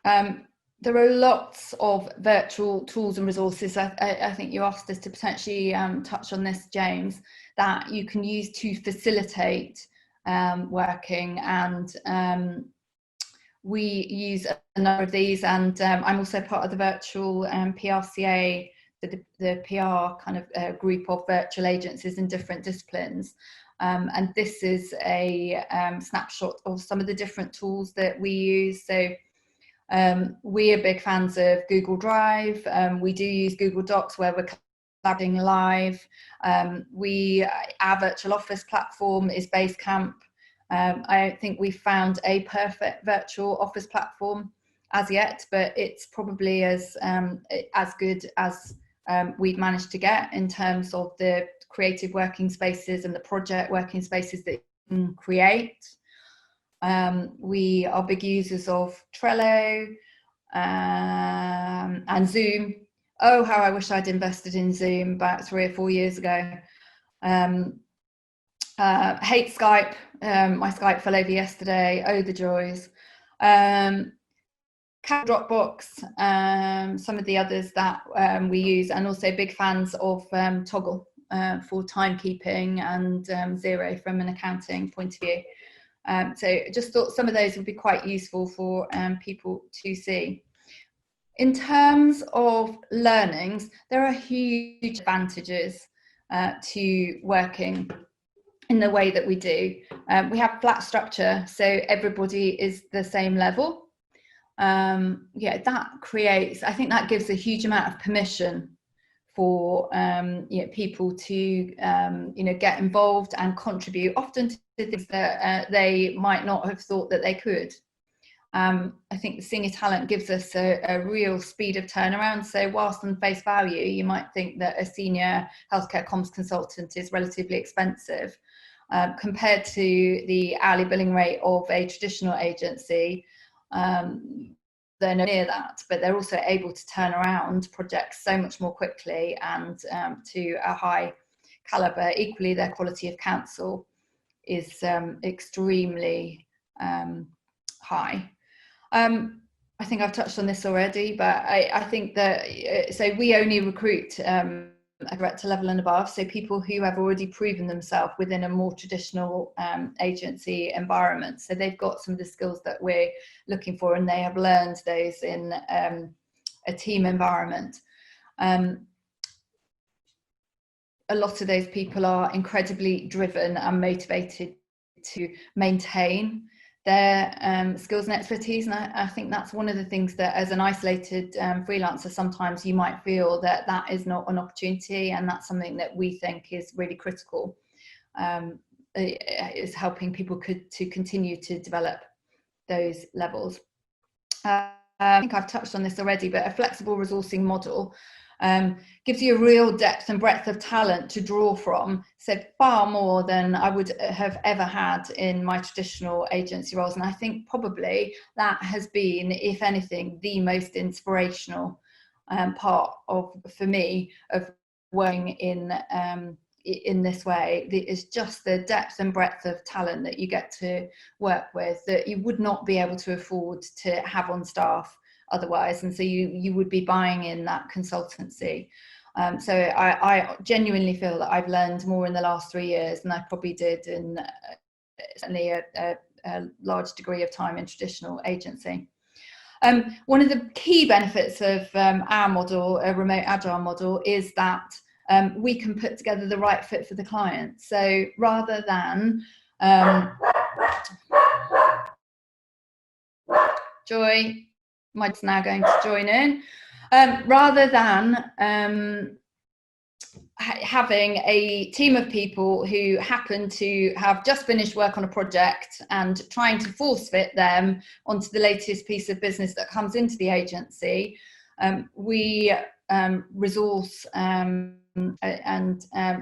There are lots of virtual tools and resources. I think you asked us to potentially touch on this, James, that you can use to facilitate working, and we use a number of these, and I'm also part of the virtual PRCA, the PR kind of group of virtual agencies in different disciplines. And this is a snapshot of some of the different tools that we use. So we are big fans of Google Drive. We do use Google Docs where we're collaborating live. Our virtual office platform is Basecamp. I think we found a perfect virtual office platform as yet, but it's probably as good as we've managed to get in terms of the creative working spaces and the project working spaces that you can create. We are big users of Trello and Zoom. Oh, how I wish I'd invested in Zoom about 3 or 4 years ago. Hate Skype. My Skype fell over yesterday. Oh, the joys. Dropbox, some of the others that we use, and also big fans of Toggle for timekeeping and Xero from an accounting point of view. So just thought some of those would be quite useful for people to see. In terms of learnings, there are huge advantages to working in the way that we do. We have flat structure, so everybody is the same level. Yeah, that creates, I think that gives a huge amount of permission for people to get involved and contribute, often to things that they might not have thought that they could. I think the senior talent gives us a real speed of turnaround. So whilst on face value, you might think that a senior healthcare comms consultant is relatively expensive compared to the hourly billing rate of a traditional agency. They're not near that, but they're also able to turn around projects so much more quickly and to a high caliber. Equally, their quality of counsel is extremely high. I think I've touched on this already, but I think that, so we only recruit at director level and above, so people who have already proven themselves within a more traditional agency environment. So they've got some of the skills that we're looking for, and they have learned those in a team environment. A lot of those people are incredibly driven and motivated to maintain their skills and expertise. And I think that's one of the things that, as an isolated freelancer, sometimes you might feel that that is not an opportunity, and that's something that we think is really critical. Is helping people to continue to develop those levels. I think I've touched on this already, but a flexible resourcing model gives you a real depth and breadth of talent to draw from, so far more than I would have ever had in my traditional agency roles. And I think probably that has been, if anything, the most inspirational part for me of working in this way. It's just the depth and breadth of talent that you get to work with that you would not be able to afford to have on staff otherwise, and so you would be buying in that consultancy. So I genuinely feel that I've learned more in the last 3 years than I probably did in certainly a large degree of time in traditional agency. One of the key benefits of our model, a remote agile model, is that we can put together the right fit for the client. So rather than Joy, Mike's now going to join in. Rather than having a team of people who happen to have just finished work on a project and trying to force fit them onto the latest piece of business that comes into the agency, we resource and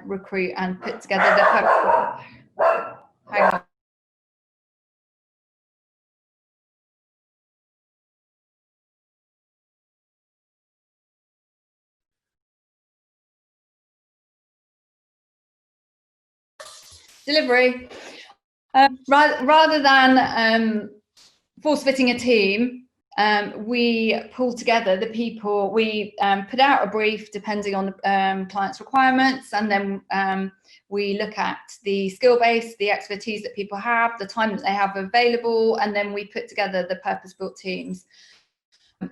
recruit and put together the hang on. Delivery. Rather than force fitting a team, we pull together the people. We put out a brief depending on the client's requirements, and then we look at the skill base, the expertise that people have, the time that they have available, and then we put together the purpose-built teams.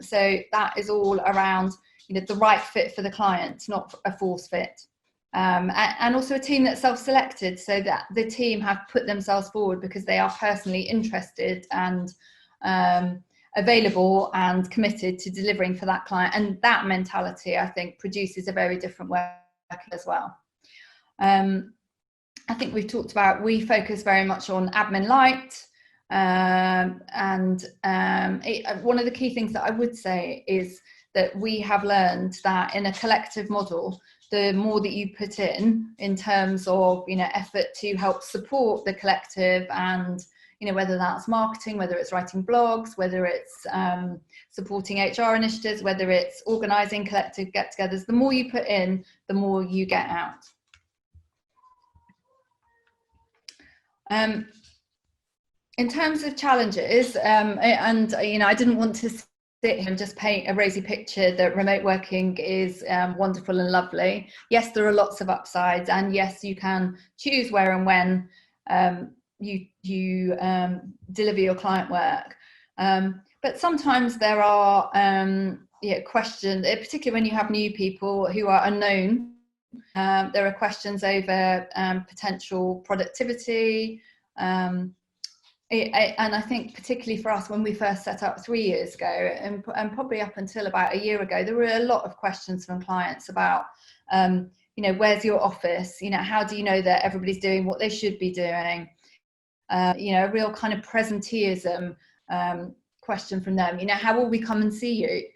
So that is all around, the right fit for the client, not a force fit. And also a team that's self-selected, so that the team have put themselves forward because they are personally interested and available and committed to delivering for that client. And that mentality, I think, produces a very different work as well. I think we've talked about, we focus very much on admin light, one of the key things that I would say is that we have learned that in a collective model, the more that you put in terms of effort to help support the collective, and whether that's marketing, whether it's writing blogs, whether it's supporting HR initiatives, whether it's organising collective get-togethers, the more you put in, the more you get out. In terms of challenges, I didn't want to sit here and just paint a rosy picture that remote working is wonderful and lovely. Yes, there are lots of upsides, and yes, you can choose where and when you deliver your client work. But sometimes there are questions, particularly when you have new people who are unknown. There are questions over potential productivity. And I think particularly for us, when we first set up 3 years ago, and probably up until about a year ago, there were a lot of questions from clients about, where's your office? How do you know that everybody's doing what they should be doing? A real kind of presenteeism question from them. How will we come and see you?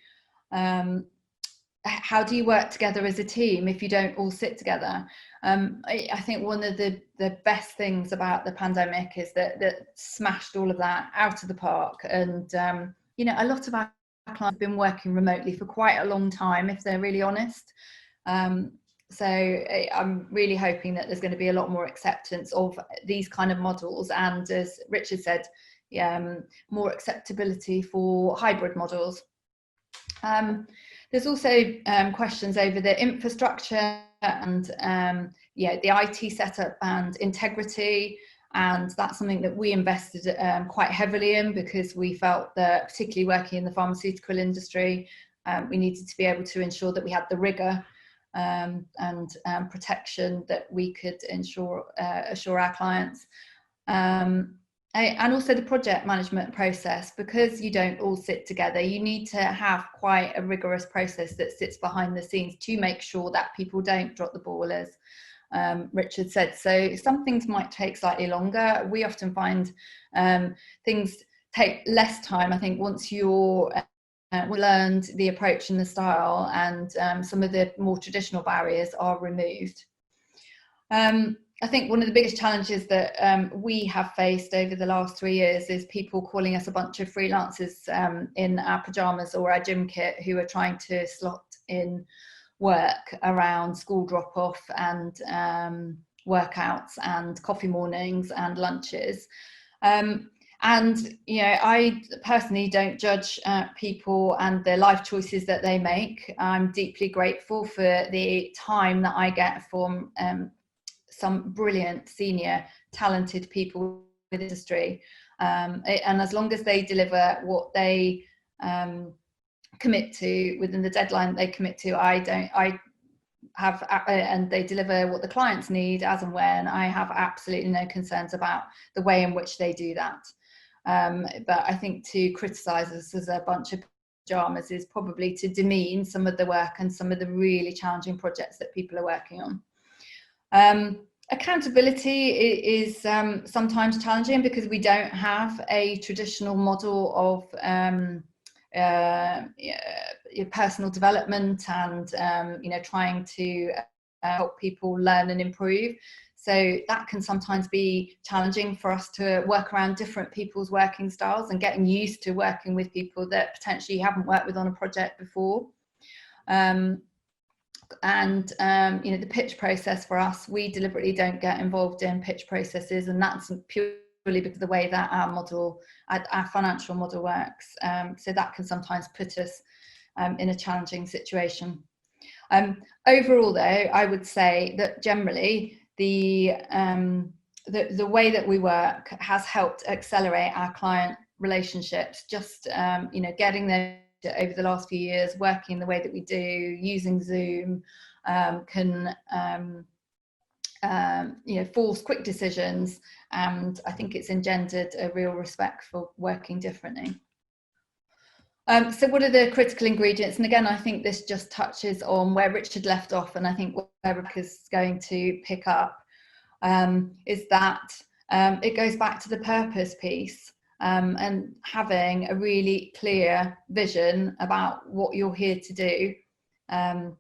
How do you work together as a team if you don't all sit together? I think one of the best things about the pandemic is that smashed all of that out of the park. And, a lot of our clients have been working remotely for quite a long time, if they're really honest. So I'm really hoping that there's going to be a lot more acceptance of these kind of models. And as Richard said, more acceptability for hybrid models. There's also questions over the infrastructure and the IT setup and integrity, and that's something that we invested quite heavily in, because we felt that, particularly working in the pharmaceutical industry, we needed to be able to ensure that we had the rigour and protection that we could assure our clients. and also the project management process, because you don't all sit together, you need to have quite a rigorous process that sits behind the scenes to make sure that people don't drop the ball, as Richard said. So some things might take slightly longer. We often find things take less time, I think, once you're learned the approach and the style, and some of the more traditional barriers are removed. I think one of the biggest challenges that we have faced over the last 3 years is people calling us a bunch of freelancers in our pyjamas or our gym kit, who are trying to slot in work around school drop-off and workouts and coffee mornings and lunches. And, you know, I personally don't judge people and the life choices that they make. I'm deeply grateful for the time that I get from some brilliant, senior, talented people in the industry. And as long as they deliver what they commit to within the deadline they commit to, and they deliver what the clients need as and when, I have absolutely no concerns about the way in which they do that. But I think to criticise us as a bunch of pyjamas is probably to demean some of the work and some of the really challenging projects that people are working on. Accountability is sometimes challenging because we don't have a traditional model of personal development and trying to help people learn and improve. So that can sometimes be challenging for us to work around different people's working styles and getting used to working with people that potentially you haven't worked with on a project before. The pitch process for us, we deliberately don't get involved in pitch processes, and that's purely because of the way that our financial model works. So that can sometimes put us in a challenging situation. Overall, though, I would say that generally the way that we work has helped accelerate our client relationships. Just getting them over the last few years, working the way that we do, using Zoom, can force quick decisions, and I think it's engendered a real respect for working differently. So what are the critical ingredients? And again, I think this just touches on where Richard left off, and I think where Rebecca's going to pick up is that it goes back to the purpose piece, and having a really clear vision about what you're here to do, and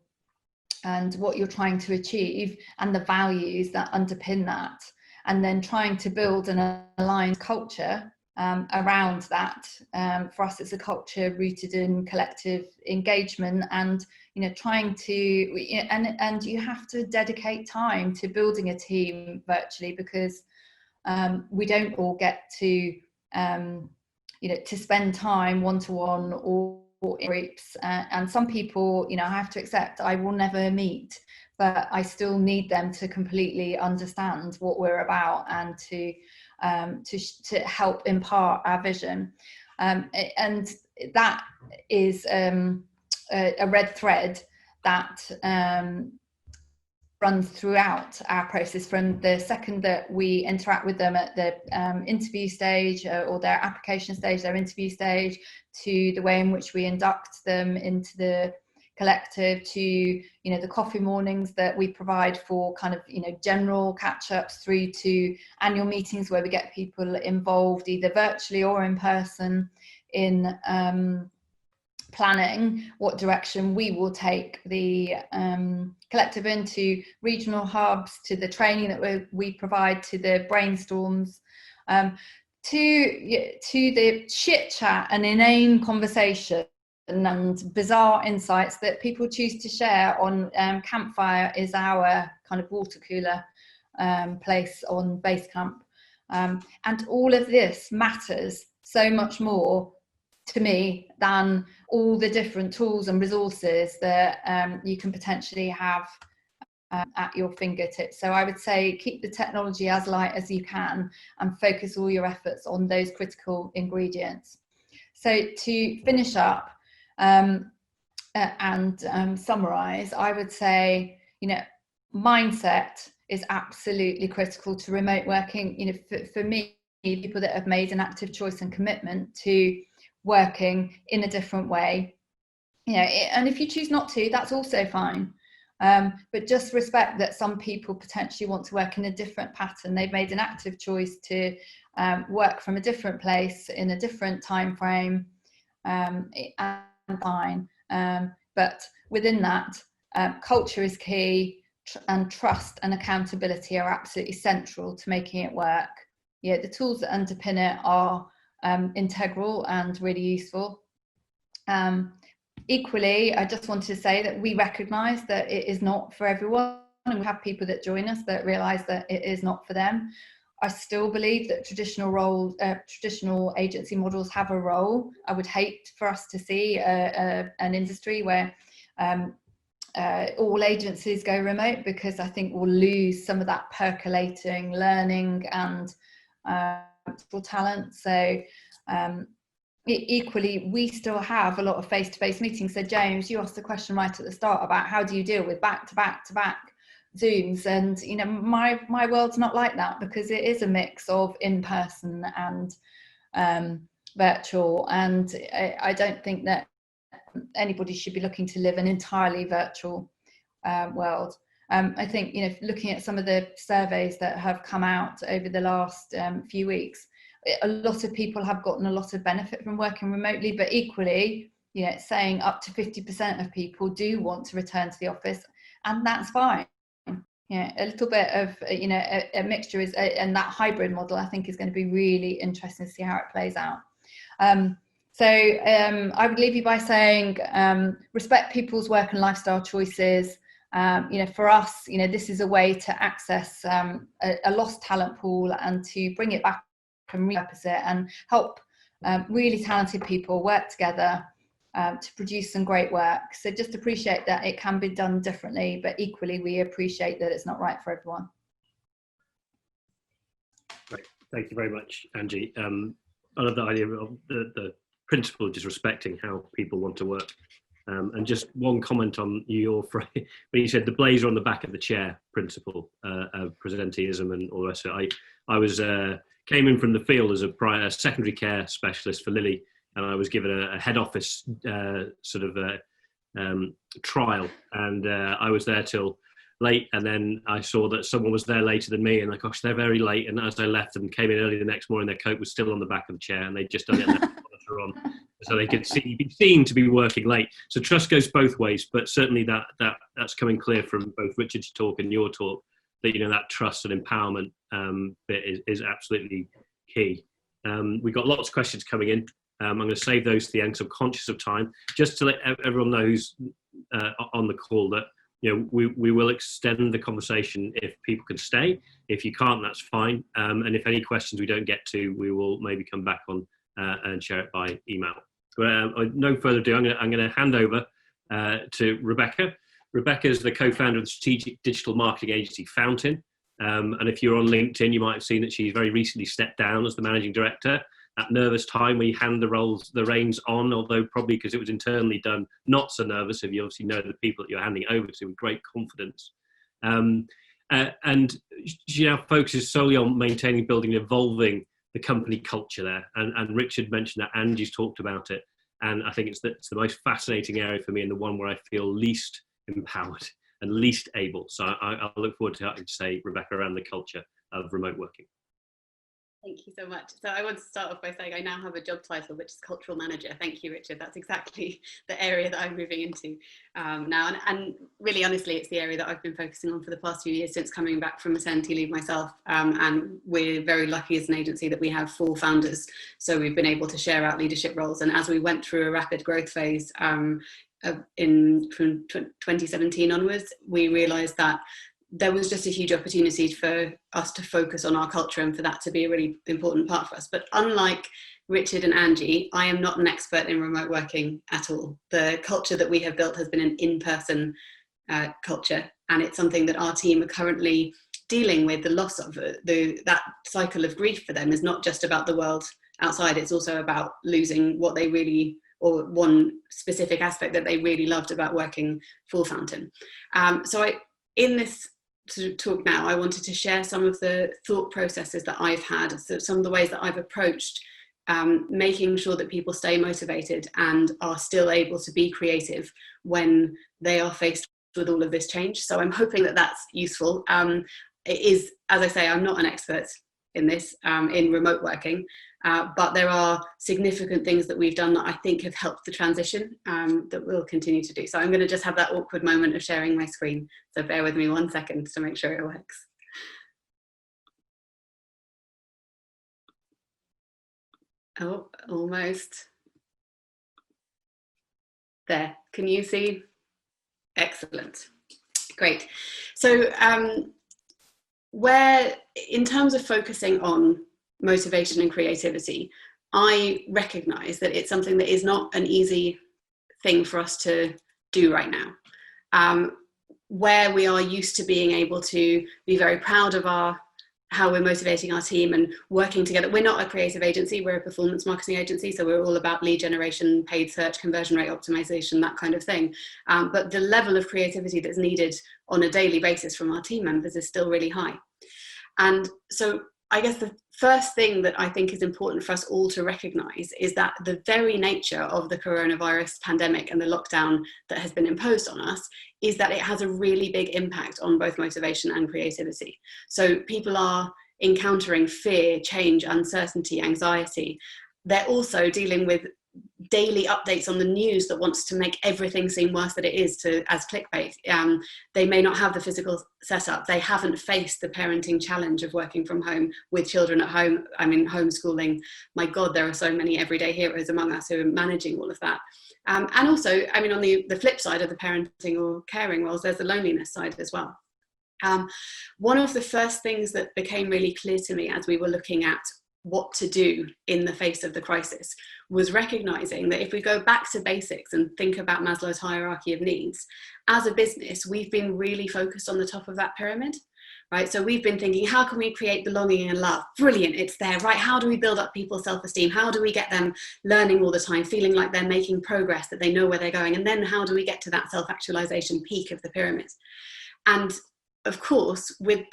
what you're trying to achieve, and the values that underpin that, and then trying to build an aligned culture around that. For us, it's a culture rooted in collective engagement, and trying to and you have to dedicate time to building a team virtually, because we don't all get to to spend time one-to-one or in groups, and some people I have to accept I will never meet, but I still need them to completely understand what we're about and to help impart our vision, and that is a red thread that runs throughout our process, from the second that we interact with them at the interview stage, or their application stage, their interview stage, to the way in which we induct them into the collective, to the coffee mornings that we provide for kind of general catch-ups, through to annual meetings where we get people involved either virtually or in person in planning what direction we will take the collective into, regional hubs, to the training that we provide, to the brainstorms, to the chit chat and inane conversation and bizarre insights that people choose to share on Campfire, is our kind of water cooler place on base camp, and all of this matters so much more to me than all the different tools and resources that you can potentially have at your fingertips. So I would say keep the technology as light as you can and focus all your efforts on those critical ingredients. So to finish up and summarize, I would say mindset is absolutely critical to remote working. For me, people that have made an active choice and commitment to working in a different way. And if you choose not to, that's also fine. But just respect that some people potentially want to work in a different pattern. They've made an active choice to work from a different place in a different time frame, and fine. But within that, culture is key, and trust and accountability are absolutely central to making it work. The tools that underpin it are integral and really useful. Equally, I just wanted to say that we recognise that it is not for everyone, and we have people that join us that realise that it is not for them. I still believe that traditional agency models have a role. I would hate for us to see an industry where all agencies go remote, because I think we'll lose some of that percolating learning and talent. So equally, we still have a lot of face-to-face meetings. So James, you asked the question right at the start about how do you deal with back-to-back Zooms, and my world's not like that, because it is a mix of in-person and virtual, and I don't think that anybody should be looking to live an entirely virtual world. I think, looking at some of the surveys that have come out over the last few weeks, a lot of people have gotten a lot of benefit from working remotely, but equally, saying up to 50% of people do want to return to the office, and that's fine. A little bit of, a mixture is, and that hybrid model, I think, is going to be really interesting to see how it plays out. So I would leave you by saying, respect people's work and lifestyle choices. For us, this is a way to access a lost talent pool and to bring it back and repurpose it and help really talented people work together to produce some great work. So just appreciate that it can be done differently, but equally we appreciate that it's not right for everyone. Great, thank you very much, Angie. I love the idea of the principle of just respecting how people want to work. And just one comment on your phrase, when you said the blazer on the back of the chair principle of presenteeism and all the rest of it. I came in from the field as a secondary care specialist for Lilly, and I was given a head office trial, and I was there till late, and then I saw that someone was there later than me, and like, gosh, they're very late. And as I left and came in early the next morning, their coat was still on the back of the chair, and they'd just done it and left the monitor on, so they could be seen to be working late. So trust goes both ways, but certainly that's coming clear from both Richard's talk and your talk, that that trust and empowerment bit is absolutely key. We've got lots of questions coming in. I'm going to save those to the end because I'm conscious of time. Just to let everyone know who's on the call that we will extend the conversation if people can stay. If you can't, that's fine. And if any questions we don't get to, we will maybe come back on and share it by email. No further ado, I'm going to hand over to Rebecca. Rebecca is the co-founder of the strategic digital marketing agency Fountain. And if you're on LinkedIn, you might have seen that she's very recently stepped down as the managing director. That nervous time where you hand the reins on, although probably because it was internally done, not so nervous if you obviously know the people that you're handing over to with great confidence. And she now focuses solely on maintaining, building, and evolving the company culture there. And Richard mentioned that, Angie's talked about it. And I think it's the most fascinating area for me, and the one where I feel least empowered and least able. So I look forward to having to say, Rebecca, around the culture of remote working. Thank you so much. So I want to start off by saying I now have a job title, which is cultural manager. Thank you, Richard. That's exactly the area that I'm moving into now. And really, honestly, it's the area that I've been focusing on for the past few years since coming back from maternity leave myself. And we're very lucky as an agency that we have 4 founders. So we've been able to share out leadership roles. And as we went through a rapid growth phase from 2017 onwards, we realized that there was just a huge opportunity for us to focus on our culture and for that to be a really important part for us. But unlike Richard and Angie, I am not an expert in remote working at all. The culture that we have built has been an in-person culture, and it's something that our team are currently dealing with. The loss of that cycle of grief for them is not just about the world outside, it's also about losing what they really, or one specific aspect that they really loved about working for Fountain. In this to talk now, I wanted to share some of the thought processes that I've had, so some of the ways that I've approached making sure that people stay motivated and are still able to be creative when they are faced with all of this change. So I'm hoping that that's useful. It is, as I say, I'm not an expert in this, in remote working, but there are significant things that we've done that I think have helped the transition, that we'll continue to do. So I'm going to just have that awkward moment of sharing my screen. So bear with me 1 second to make sure it works. Oh, almost. There, can you see? Excellent, great. So where, in terms of focusing on motivation and creativity, I recognize that it's something that is not an easy thing for us to do right now. Where we are used to being able to be very proud of how we're motivating our team and working together. We're not a creative agency, we're a performance marketing agency, so we're all about lead generation, paid search, conversion rate optimization, that kind of thing. But the level of creativity that's needed on a daily basis from our team members is still really high. And so I guess the first thing that I think is important for us all to recognize is that the very nature of the coronavirus pandemic and the lockdown that has been imposed on us is that it has a really big impact on both motivation and creativity. So people are encountering fear, change, uncertainty, anxiety. They're also dealing with daily updates on the news that wants to make everything seem worse than it is, as clickbait. They may not have the physical setup. They haven't faced the parenting challenge of working from home with children at home. I mean, homeschooling. My God, there are so many everyday heroes among us who are managing all of that. And also, I mean, on the flip side of the parenting or caring roles, there's the loneliness side as well. One of the first things that became really clear to me as we were looking at what to do in the face of the crisis was recognizing that if we go back to basics and think about Maslow's hierarchy of needs, as a business, we've been really focused on the top of that pyramid, right? So we've been thinking, how can we create belonging and love? Brilliant, it's there, right? How do we build up people's self-esteem? How do we get them learning all the time, feeling like they're making progress, that they know where they're going? And then how do we get to that self-actualization peak of the pyramid? And of course, with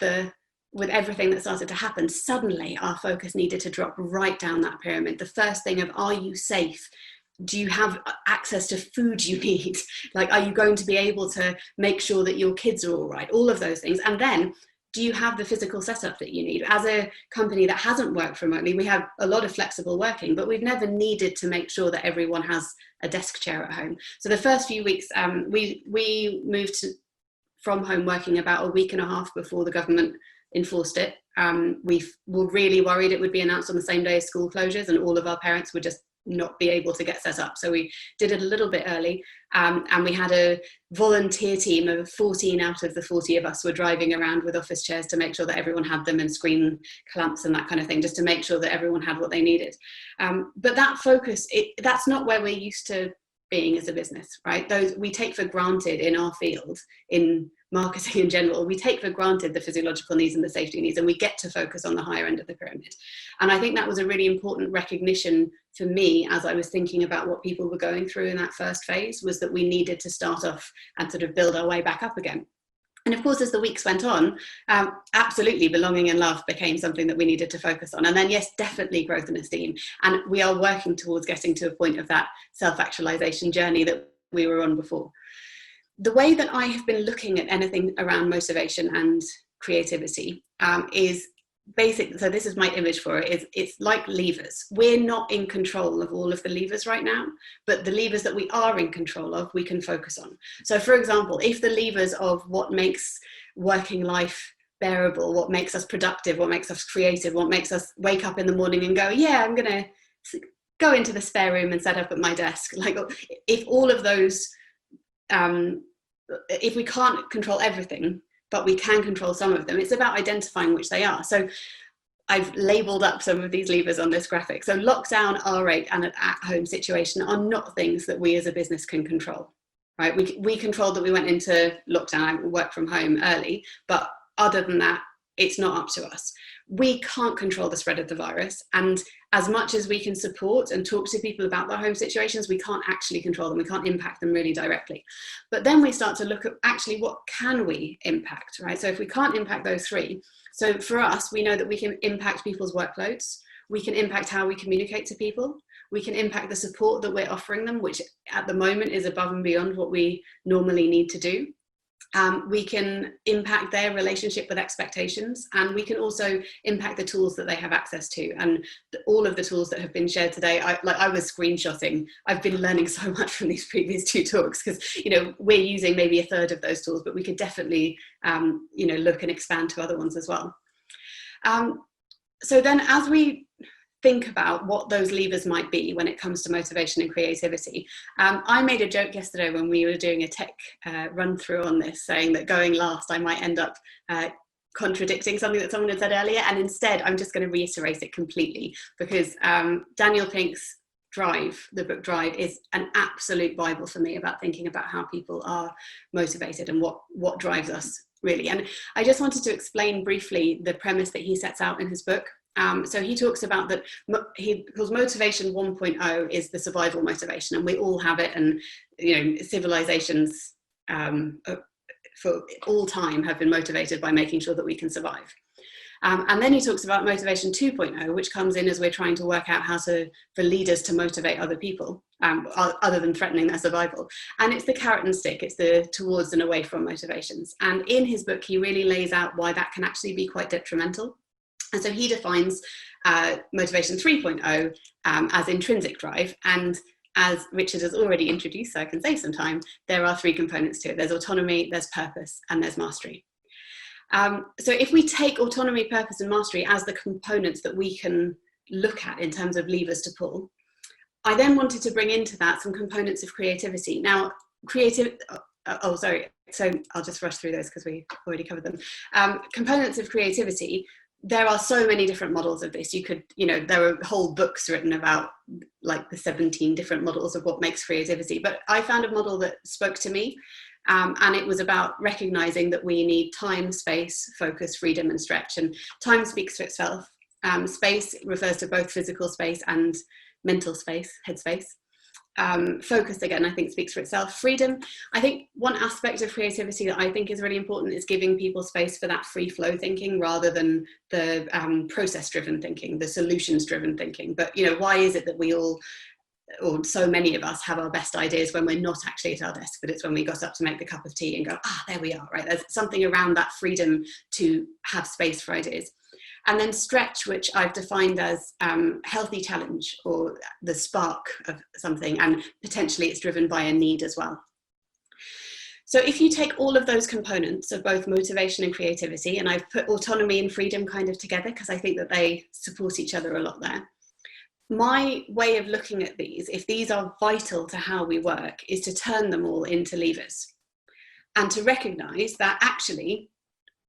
everything that started to happen, suddenly our focus needed to drop right down that pyramid. The first thing of, are you safe? Do you have access to food you need? Like, are you going to be able to make sure that your kids are all right? All of those things. And then, do you have the physical setup that you need? As a company that hasn't worked remotely, we have a lot of flexible working, but we've never needed to make sure that everyone has a desk chair at home. So the first few weeks, we moved from home working about a week and a half before the government enforced it. We were really worried it would be announced on the same day as school closures and all of our parents would just not be able to get set up. So we did it a little bit early, and we had a volunteer team of 14 out of the 40 of us were driving around with office chairs to make sure that everyone had them and screen clamps and that kind of thing, just to make sure that everyone had what they needed. But that focus, that's not where we're used to being as a business, right? Those we take for granted in our field, in marketing in general, we take for granted the physiological needs and the safety needs, and we get to focus on the higher end of the pyramid. And I think that was a really important recognition for me as I was thinking about what people were going through in that first phase, was that we needed to start off and sort of build our way back up again. And of course, as the weeks went on, absolutely belonging and love became something that we needed to focus on. And then, yes, definitely growth and esteem. And we are working towards getting to a point of that self-actualization journey that we were on before. The way that I have been looking at anything around motivation and creativity is basic. So this is my image for it. It's like levers. We're not in control of all of the levers right now, but the levers that we are in control of, we can focus on. So for example, if the levers of what makes working life bearable, what makes us productive, what makes us creative, what makes us wake up in the morning and go, yeah, I'm going to go into the spare room and set up at my desk. Like, if all of those, if we can't control everything, but we can control some of them, it's about identifying which they are. So I've labeled up some of these levers on this graphic. So lockdown, R8 and an at-home situation are not things that we as a business can control, right? We controlled that we went into lockdown, work from home early, but other than that, it's not up to us. We can't control the spread of the virus. And as much as we can support and talk to people about their home situations, we can't actually control them. We can't impact them really directly. But then we start to look at actually what can we impact, right? So if we can't impact those three, so for us, we know that we can impact people's workloads. We can impact how we communicate to people. We can impact the support that we're offering them, which at the moment is above and beyond what we normally need to do. We can impact their relationship with expectations, and we can also impact the tools that they have access to. And all of the tools that have been shared today, I was screenshotting. I've been learning so much from these previous two talks, because we're using maybe a third of those tools, but we could definitely look and expand to other ones as well. So then, as we think about what those levers might be when it comes to motivation and creativity. I made a joke yesterday when we were doing a tech run through on this, saying that going last, I might end up contradicting something that someone had said earlier. And instead, I'm just going to reiterate it completely, because Daniel Pink's Drive, the book Drive, is an absolute Bible for me about thinking about how people are motivated and what drives us really. And I just wanted to explain briefly the premise that he sets out in his book. So he talks about that because motivation 1.0 is the survival motivation, and we all have it, and civilizations for all time have been motivated by making sure that we can survive. And then he talks about motivation 2.0, which comes in as we're trying to work out how for leaders to motivate other people, other than threatening their survival. And it's the carrot and stick, it's the towards and away from motivations. And in his book, he really lays out why that can actually be quite detrimental. And so he defines motivation 3.0 as intrinsic drive. And as Richard has already introduced, so I can save some time, there are three components to it. There's autonomy, there's purpose, and there's mastery. So if we take autonomy, purpose, and mastery as the components that we can look at in terms of levers to pull, I then wanted to bring into that some components of creativity. Now, so I'll just rush through those because we already covered them. Components of creativity. There are so many different models of this. You could, there are whole books written about like the 17 different models of what makes creativity. But I found a model that spoke to me, and it was about recognizing that we need time, space, focus, freedom, and stretch. And time speaks for itself. Space refers to both physical space and mental space, headspace. Focus, again, I think speaks for itself. Freedom, I think one aspect of creativity that I think is really important is giving people space for that free flow thinking rather than the process-driven thinking, the solutions-driven thinking. But, why is it that we all, or so many of us, have our best ideas when we're not actually at our desk, but it's when we got up to make the cup of tea and go, there we are, right? There's something around that freedom to have space for ideas. And then stretch, which I've defined as healthy challenge or the spark of something, and potentially it's driven by a need as well. So if you take all of those components of both motivation and creativity, and I've put autonomy and freedom kind of together because I think that they support each other a lot there. My way of looking at these, if these are vital to how we work, is to turn them all into levers and to recognize that actually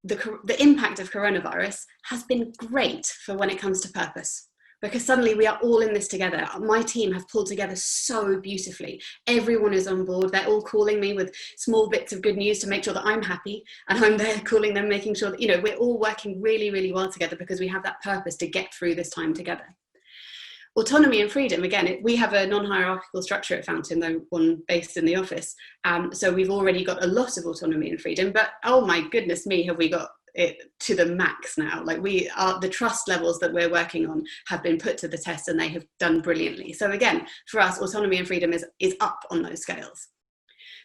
the impact of coronavirus has been great for when it comes to purpose, because suddenly we are all in this together. My team have pulled together so beautifully. Everyone is on board. They're all calling me with small bits of good news to make sure that I'm happy, and I'm there calling them, making sure that, we're all working really, really well together because we have that purpose to get through this time together. Autonomy and freedom, again, we have a non-hierarchical structure at Fountain, the one based in the office. So we've already got a lot of autonomy and freedom, but oh my goodness me, have we got it to the max now. Like the trust levels that we're working on have been put to the test, and they have done brilliantly. So again, for us, autonomy and freedom is up on those scales.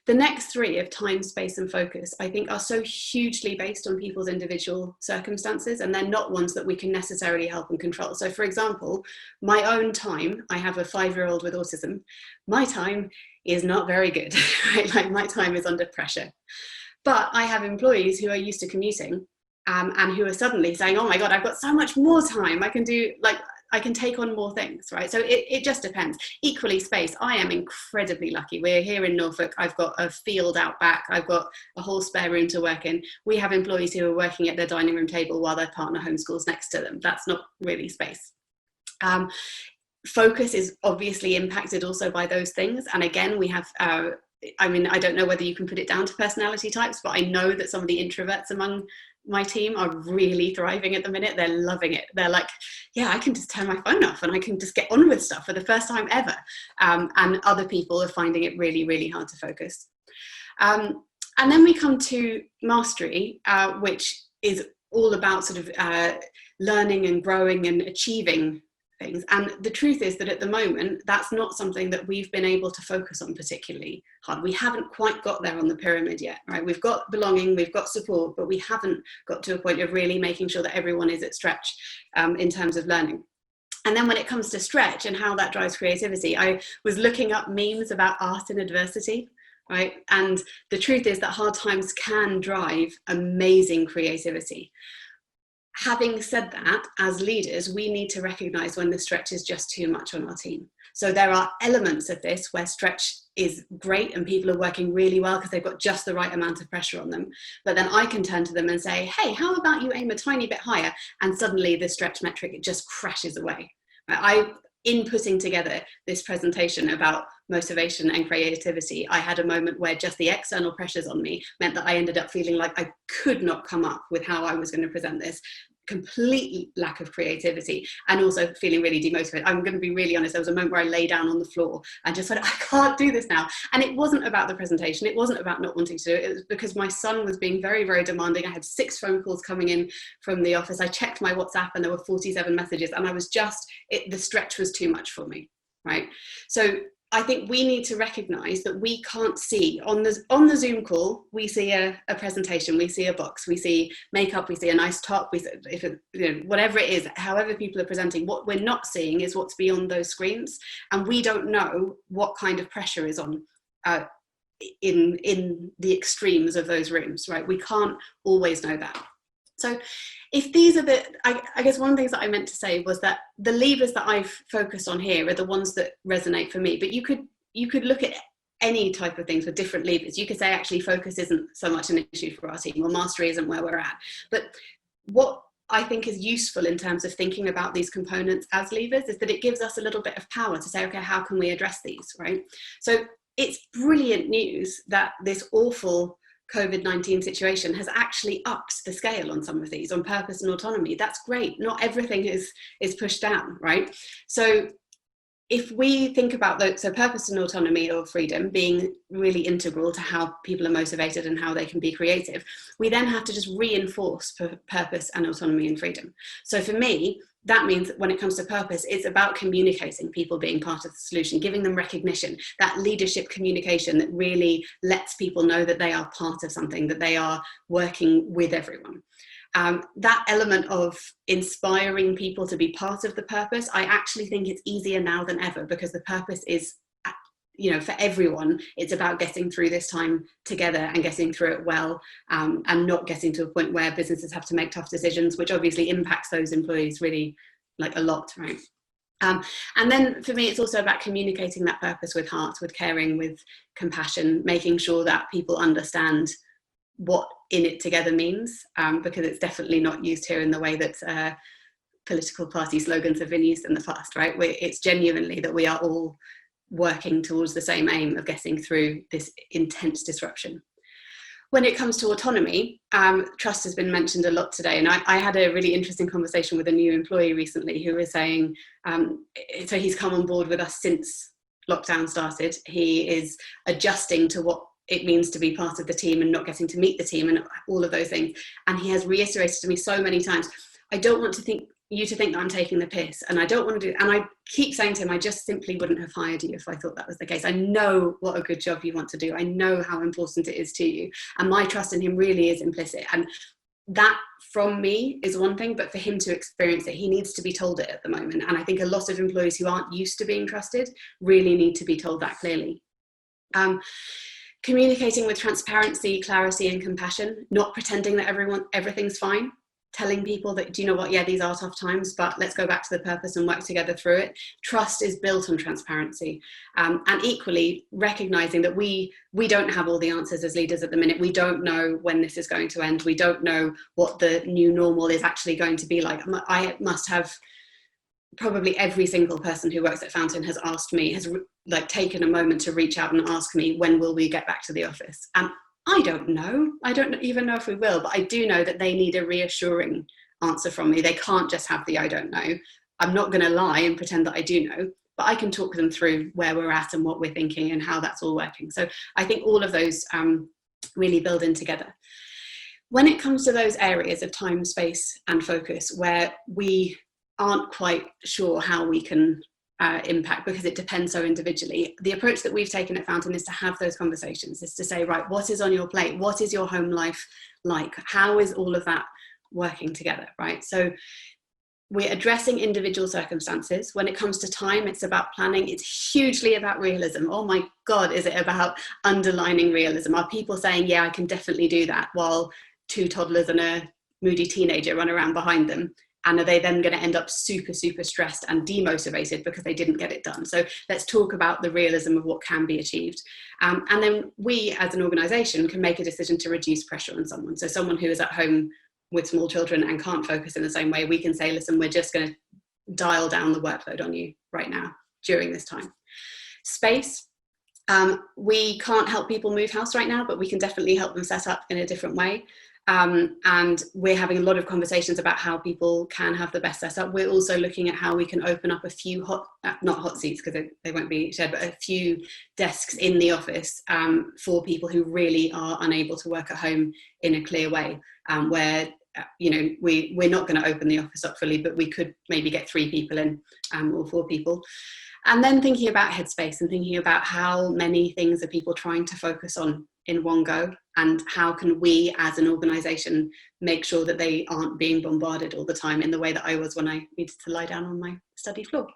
The next three of time, space, and focus, I think, are so hugely based on people's individual circumstances, and they're not ones that we can necessarily help and control. So for example, my own time, I have a 5-year-old with autism. My time is not very good, right? Like my time is under pressure. But I have employees who are used to commuting and who are suddenly saying, oh my God, I've got so much more time. I can take on more things, right? So it just depends. Equally, space, I am incredibly lucky. We're here in Norfolk. I've got a field out back. I've got a whole spare room to work in. We have employees who are working at their dining room table while their partner homeschools next to them. That's not really space. Focus is obviously impacted also by those things. And again, we have, I don't know whether you can put it down to personality types, but I know that some of the introverts among my team are really thriving at the minute. They're loving it. They're like, yeah, I can just turn my phone off and I can just get on with stuff for the first time ever. And other people are finding it really, really hard to focus. And then we come to mastery, which is all about sort of learning and growing and achieving things. And the truth is that at the moment, that's not something that we've been able to focus on particularly hard. We haven't quite got there on the pyramid yet, right? We've got belonging, we've got support, but we haven't got to a point of really making sure that everyone is at stretch in terms of learning. And then when it comes to stretch and how that drives creativity, I was looking up memes about art and adversity, right? And the truth is that hard times can drive amazing creativity. Having said that, as leaders, we need to recognize when the stretch is just too much on our team. So there are elements of this where stretch is great and people are working really well because they've got just the right amount of pressure on them. But then I can turn to them and say, hey, how about you aim a tiny bit higher? And suddenly the stretch metric, it just crashes away. In putting together this presentation about motivation and creativity, I had a moment where just the external pressures on me meant that I ended up feeling like I could not come up with how I was going to present this. Complete lack of creativity and also feeling really demotivated. I'm going to be really honest, there was a moment where I lay down on the floor and just said, I can't do this now. And it wasn't about the presentation. It wasn't about not wanting to do it. It was because my son was being very, very demanding. I had 6 phone calls coming in from the office. I checked my WhatsApp and there were 47 messages and I was just, the stretch was too much for me, right? So I think we need to recognize that we can't see on the Zoom call, we see a presentation, we see a box, we see makeup, we see a nice top, we see, whatever it is, however people are presenting. What we're not seeing is what's beyond those screens. And we don't know what kind of pressure is on in the extremes of those rooms, right? We can't always know that. So if these are I guess one of the things that I meant to say was that the levers that I've focused on here are the ones that resonate for me, but you could look at any type of things with different levers. You could say actually focus isn't so much an issue for our team, or mastery isn't where we're at. But what I think is useful in terms of thinking about these components as levers is that it gives us a little bit of power to say, okay, how can we address these, right? So it's brilliant news that this awful COVID-19 situation has actually upped the scale on some of these, on purpose and autonomy. That's great. Not everything is pushed down, right? So if we think about so purpose and autonomy or freedom being really integral to how people are motivated and how they can be creative, we then have to just reinforce purpose and autonomy and freedom. So for me, that means when it comes to purpose, it's about communicating, people being part of the solution, giving them recognition, that leadership communication that really lets people know that they are part of something, that they are working with everyone. That element of inspiring people to be part of the purpose, I actually think it's easier now than ever, because the purpose is, for everyone, it's about getting through this time together and getting through it well, and not getting to a point where businesses have to make tough decisions, which obviously impacts those employees really like a lot, right? And then for me, it's also about communicating that purpose with heart, with caring, with compassion, making sure that people understand what in it together means, because it's definitely not used here in the way that political party slogans have been used in the past, right? It's genuinely that we are all working towards the same aim of getting through this intense disruption. When it comes to autonomy, trust has been mentioned a lot today, and I had a really interesting conversation with a new employee recently who was saying, so he's come on board with us since lockdown started. He is adjusting to what it means to be part of the team and not getting to meet the team and all of those things. And he has reiterated to me so many times, I don't want you to think that I'm taking the piss, and I don't want to do, and I keep saying to him, I just simply wouldn't have hired you if I thought that was the case. I know what a good job you want to do. I know how important it is to you. And my trust in him really is implicit. And that from me is one thing, but for him to experience it, he needs to be told it at the moment. And I think a lot of employees who aren't used to being trusted really need to be told that clearly. Communicating with transparency, clarity, and compassion, not pretending that everything's fine, telling people that, do you know what, yeah, these are tough times, but let's go back to the purpose and work together through it. Trust is built on transparency. And equally recognizing that we don't have all the answers as leaders at the minute. We don't know when this is going to end. We don't know what the new normal is actually going to be like. I must have probably every single person who works at Fountain has asked me, has taken a moment to reach out and ask me, when will we get back to the office? And I don't know. I don't even know if we will, but I do know that they need a reassuring answer from me. They can't just have the I don't know. I'm not going to lie and pretend that I do know, but I can talk them through where we're at and what we're thinking and how that's all working. So I think all of those really build in together. When it comes to those areas of time, space and focus where we aren't quite sure how we can impact, because it depends so individually, the approach that we've taken at Fountain is to have those conversations, is to say, right, what is on your plate? What is your home life like? How is all of that working together, right? So we're addressing individual circumstances. When it comes to time, it's about planning. It's hugely about realism. Oh my God, is it about underlining realism? Are people saying, yeah, I can definitely do that, while 2 toddlers and a moody teenager run around behind them? And are they then going to end up super, super stressed and demotivated because they didn't get it done? So let's talk about the realism of what can be achieved. And then we as an organisation can make a decision to reduce pressure on someone. So someone who is at home with small children and can't focus in the same way, we can say, listen, we're just going to dial down the workload on you right now during this time. Space. We can't help people move house right now, but we can definitely help them set up in a different way. And we're having a lot of conversations about how people can have the best setup. We're also looking at how we can open up a few not hot seats because they won't be shared, but a few desks in the office for people who really are unable to work at home in a clear way, where we're not going to open the office up fully, but we could maybe get 3 people in, or 4 people. And then thinking about headspace and thinking about how many things are people trying to focus on in one go, and how can we as an organisation make sure that they aren't being bombarded all the time in the way that I was when I needed to lie down on my study floor.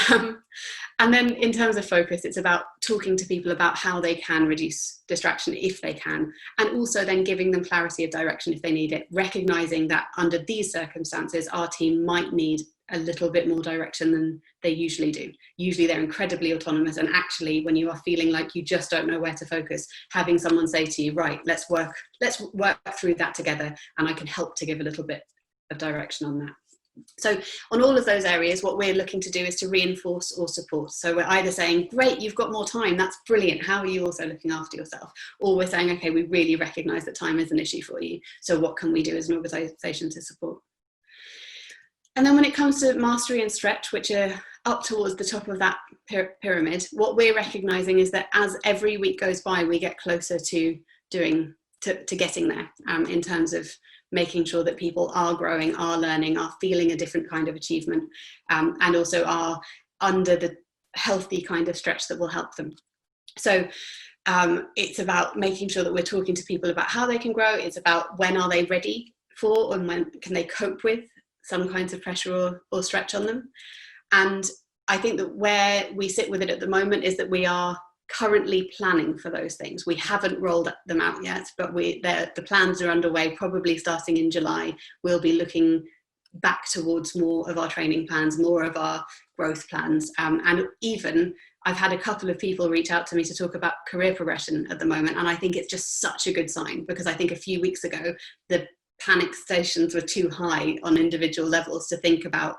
And then in terms of focus, it's about talking to people about how they can reduce distraction if they can, and also then giving them clarity of direction if they need it, recognising that under these circumstances our team might need a little bit more direction than they usually do. Usually they're incredibly autonomous, and actually when you are feeling like you just don't know where to focus, having someone say to you, right, let's work through that together, and I can help to give a little bit of direction on that. So on all of those areas, what we're looking to do is to reinforce or support. So we're either saying, great, you've got more time, that's brilliant, how are you also looking after yourself? Or we're saying, okay, we really recognise that time is an issue for you, so what can we do as an organisation to support? And then when it comes to mastery and stretch, which are up towards the top of that pyramid, what we're recognising is that as every week goes by, we get closer to getting there, in terms of making sure that people are growing, are learning, are feeling a different kind of achievement, and also are under the healthy kind of stretch that will help them. So it's about making sure that we're talking to people about how they can grow. It's about when are they ready for, and when can they cope with some kinds of pressure or stretch on them. And I think that where we sit with it at the moment is that we are currently planning for those things. We haven't rolled them out yet, but the plans are underway, probably starting in July. We'll be looking back towards more of our training plans, more of our growth plans. And even I've had a couple of people reach out to me to talk about career progression at the moment. And I think it's just such a good sign, because I think a few weeks ago, the panic stations were too high on individual levels to think that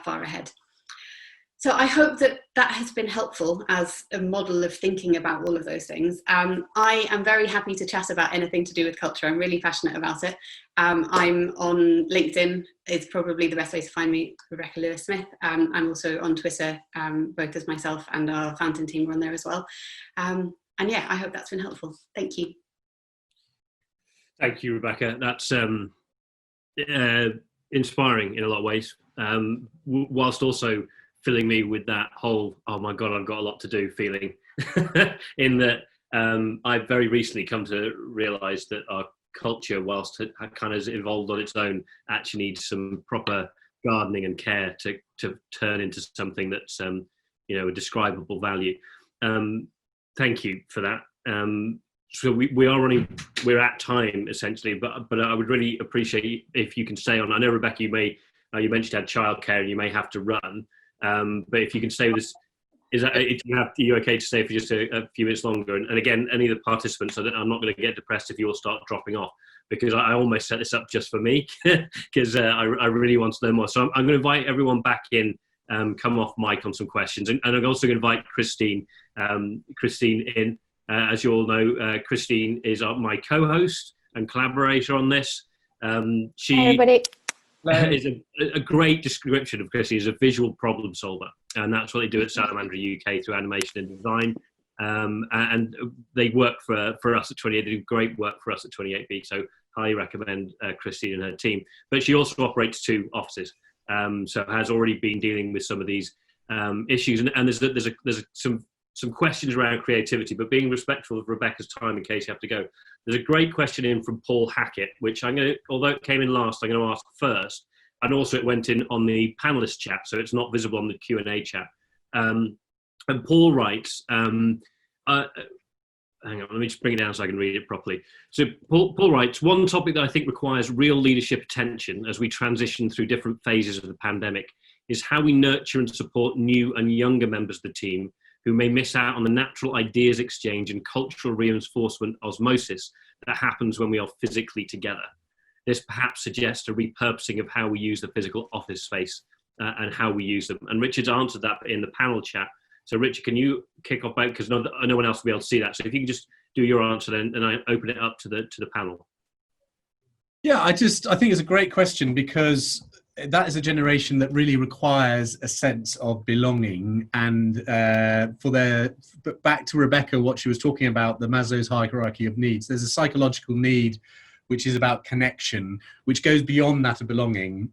far ahead. So I hope that has been helpful as a model of thinking about all of those things. I am very happy to chat about anything to do with culture. I'm really passionate about it. I'm on LinkedIn. It's probably the best way to find me, Rebecca Lewis Smith. I'm also on Twitter, both as myself and our Fountain team are on there as well. And yeah, I hope that's been helpful. Thank you. Thank you, Rebecca. That's inspiring in a lot of ways, whilst also filling me with that whole, oh my God, I've got a lot to do feeling, in that I've very recently come to realise that our culture, whilst it kind of evolved on its own, actually needs some proper gardening and care to turn into something that's a describable value. Thank you for that. So we're at time essentially, but I would really appreciate if you can stay on. I know, Rebecca, you mentioned you had childcare and you may have to run, but if you can stay with us, are you okay to stay for just a few minutes longer? And again, any of the participants, I'm not going to get depressed if you all start dropping off, because I almost set this up just for me, because I really want to learn more. So I'm going to invite everyone back in, come off mic on some questions, and I'm also going to invite Christine in. As you all know, Christine is my co-host and collaborator on this. She Hi, everybody. is a great description of Christine as a visual problem solver, and that's what they do at Salamander UK through animation and design. And they work for us at 28. They do great work for us at 28B. So highly recommend Christine and her team. But she also operates 2 offices, so has already been dealing with some of these issues. And there's some questions around creativity, but being respectful of Rebecca's time in case you have to go. There's a great question in from Paul Hackett, which although it came in last, I'm going to ask first. And also it went in on the panelist chat, so it's not visible on the Q&A chat. And Paul writes, hang on, let me just bring it down so I can read it properly. So Paul writes, one topic that I think requires real leadership attention as we transition through different phases of the pandemic is how we nurture and support new and younger members of the team who may miss out on the natural ideas exchange and cultural reinforcement osmosis that happens when we are physically together. This perhaps suggests a repurposing of how we use the physical office space and how we use them. And Richard's answered that in the panel chat. So Richard, can you kick off back, because no one else will be able to see that. So if you can just do your answer then, and I open it up to the panel. Yeah, I think it's a great question, because that is a generation that really requires a sense of belonging. And back to Rebecca, what she was talking about, the Maslow's hierarchy of needs, there's a psychological need which is about connection, which goes beyond that of belonging.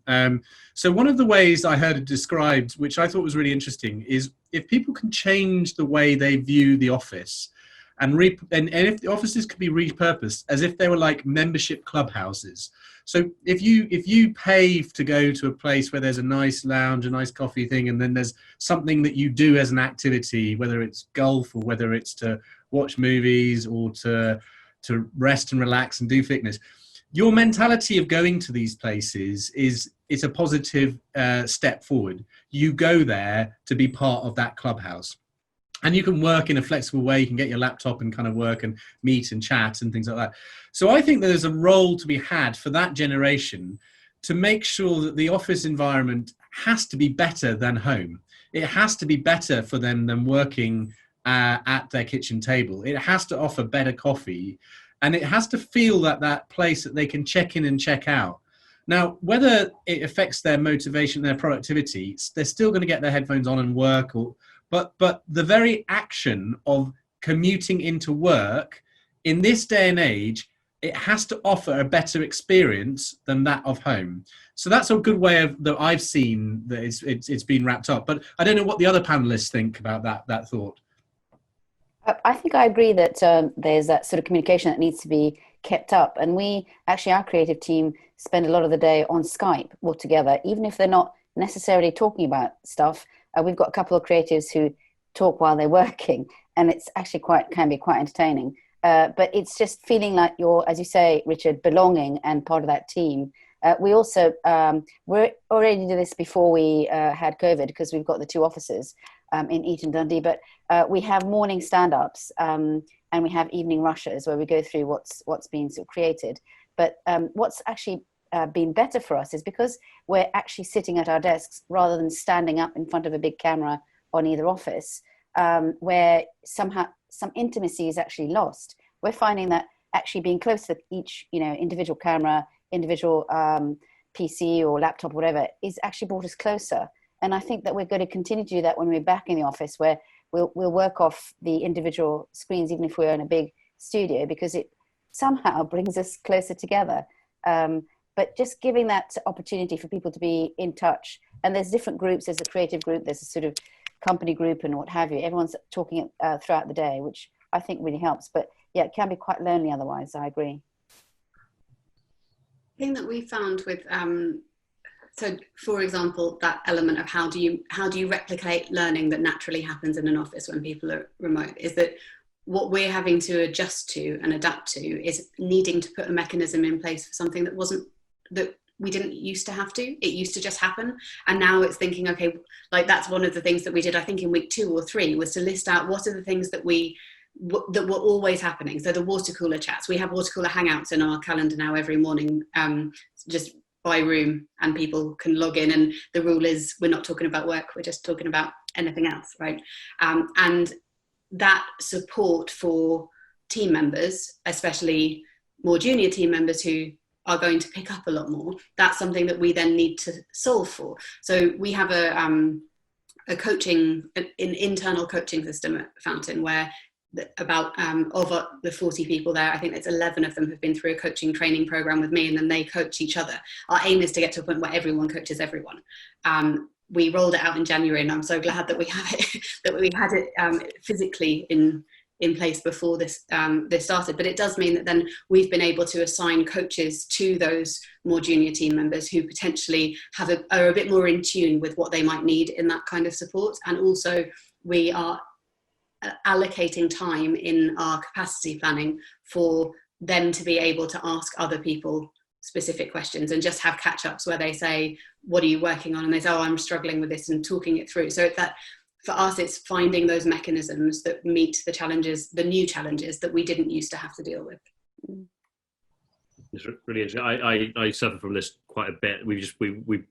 So one of the ways I heard it described, which I thought was really interesting, is if people can change the way they view the office, and if the offices could be repurposed as if they were like membership clubhouses. So if you pay to go to a place where there's a nice lounge, a nice coffee thing, and then there's something that you do as an activity, whether it's golf or whether it's to watch movies or to rest and relax and do fitness, your mentality of going to these places is a positive step forward. You go there to be part of that clubhouse. And you can work in a flexible way. You can get your laptop and kind of work and meet and chat and things like that. So I think there's a role to be had for that generation to make sure that the office environment has to be better than home. It has to be better for them than working at their kitchen table. It has to offer better coffee, and it has to feel that place that they can check in and check out. Now, whether it affects their motivation, their productivity, they're still going to get their headphones on and work, but the very action of commuting into work in this day and age, it has to offer a better experience than that of home. So that's a good way that I've seen that it's been wrapped up. But I don't know what the other panelists think about that thought. I think I agree that there's that sort of communication that needs to be kept up. And we actually, our creative team, spend a lot of the day on Skype all together, even if they're not necessarily talking about stuff. We've got a couple of creatives who talk while they're working, and it's actually can be quite entertaining. But it's just feeling like you're, as you say, Richard, belonging and part of that team. We also, we already did this before we had COVID, because we've got the 2 offices in Eton Dundee, but we have morning stand-ups and we have evening rushes where we go through what's been sort of created. But what's actually been better for us is because we're actually sitting at our desks rather than standing up in front of a big camera on either office, where somehow some intimacy is actually lost. We're finding that actually being close to each, individual camera, individual PC or laptop, whatever, is actually brought us closer. And I think that we're going to continue to do that when we're back in the office, where we'll work off the individual screens, even if we're in a big studio, because it somehow brings us closer together. But just giving that opportunity for people to be in touch. And there's different groups. There's a creative group, there's a sort of company group and what have you. Everyone's talking throughout the day, which I think really helps. But yeah, it can be quite lonely otherwise. I agree. The thing that we found with, so for example, that element of how do you replicate learning that naturally happens in an office when people are remote, is that what we're having to adjust to and adapt to is needing to put a mechanism in place for something that we didn't used to have to. It used to just happen. And now it's thinking, okay, like that's one of the things that we did, I think in week 2 or 3, was to list out what are the things that that were always happening. So the water cooler chats, we have water cooler hangouts in our calendar now every morning, just by room, and people can log in, and the rule is we're not talking about work, we're just talking about anything else, right? And that support for team members, especially more junior team members who are going to pick up a lot more, that's something that we then need to solve for. So we have an internal coaching system at Fountain where about of the 40 people there, I think there's 11 of them have been through a coaching training program with me, and then they coach each other. Our aim is to get to a point where everyone coaches everyone. We rolled it out in January, and I'm so glad that we have it, that we had it physically in place before this started. But it does mean that then we've been able to assign coaches to those more junior team members who potentially are a bit more in tune with what they might need in that kind of support. And also we are allocating time in our capacity planning for them to be able to ask other people specific questions and just have catch-ups where they say, what are you working on? And they say, oh, I'm struggling with this, and talking it through. So that for us, it's finding those mechanisms that meet the challenges, the new challenges that we didn't used to have to deal with. It's really interesting. I suffer from this quite a bit. We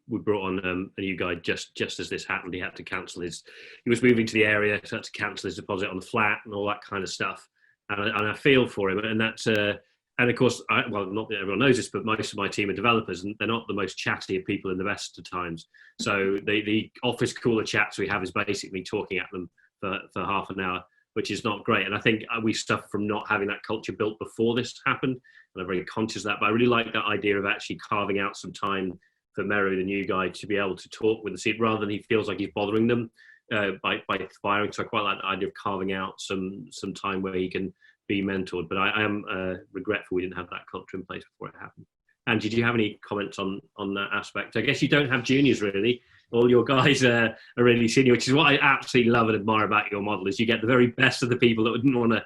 brought on a new guy just as this happened. He had to cancel he was moving to the area, so had to cancel his deposit on the flat and all that kind of stuff. And I feel for him. And that's and of course, not that everyone knows this, but most of my team are developers, and they're not the most chatty of people in the best of times. So the office cooler chats we have is basically talking at them for half an hour, which is not great. And I think we suffer from not having that culture built before this happened. And I'm very conscious of that. But I really like that idea of actually carving out some time for Meru, the new guy, to be able to talk with the seat rather than he feels like he's bothering them by firing. So I quite like the idea of carving out some time where he can be mentored. But I am regretful we didn't have that culture in place before it happened. Angie, do you have any comments on that aspect? I guess you don't have juniors really. All your guys are really senior, which is what I absolutely love and admire about your model, is you get the very best of the people that wouldn't want to,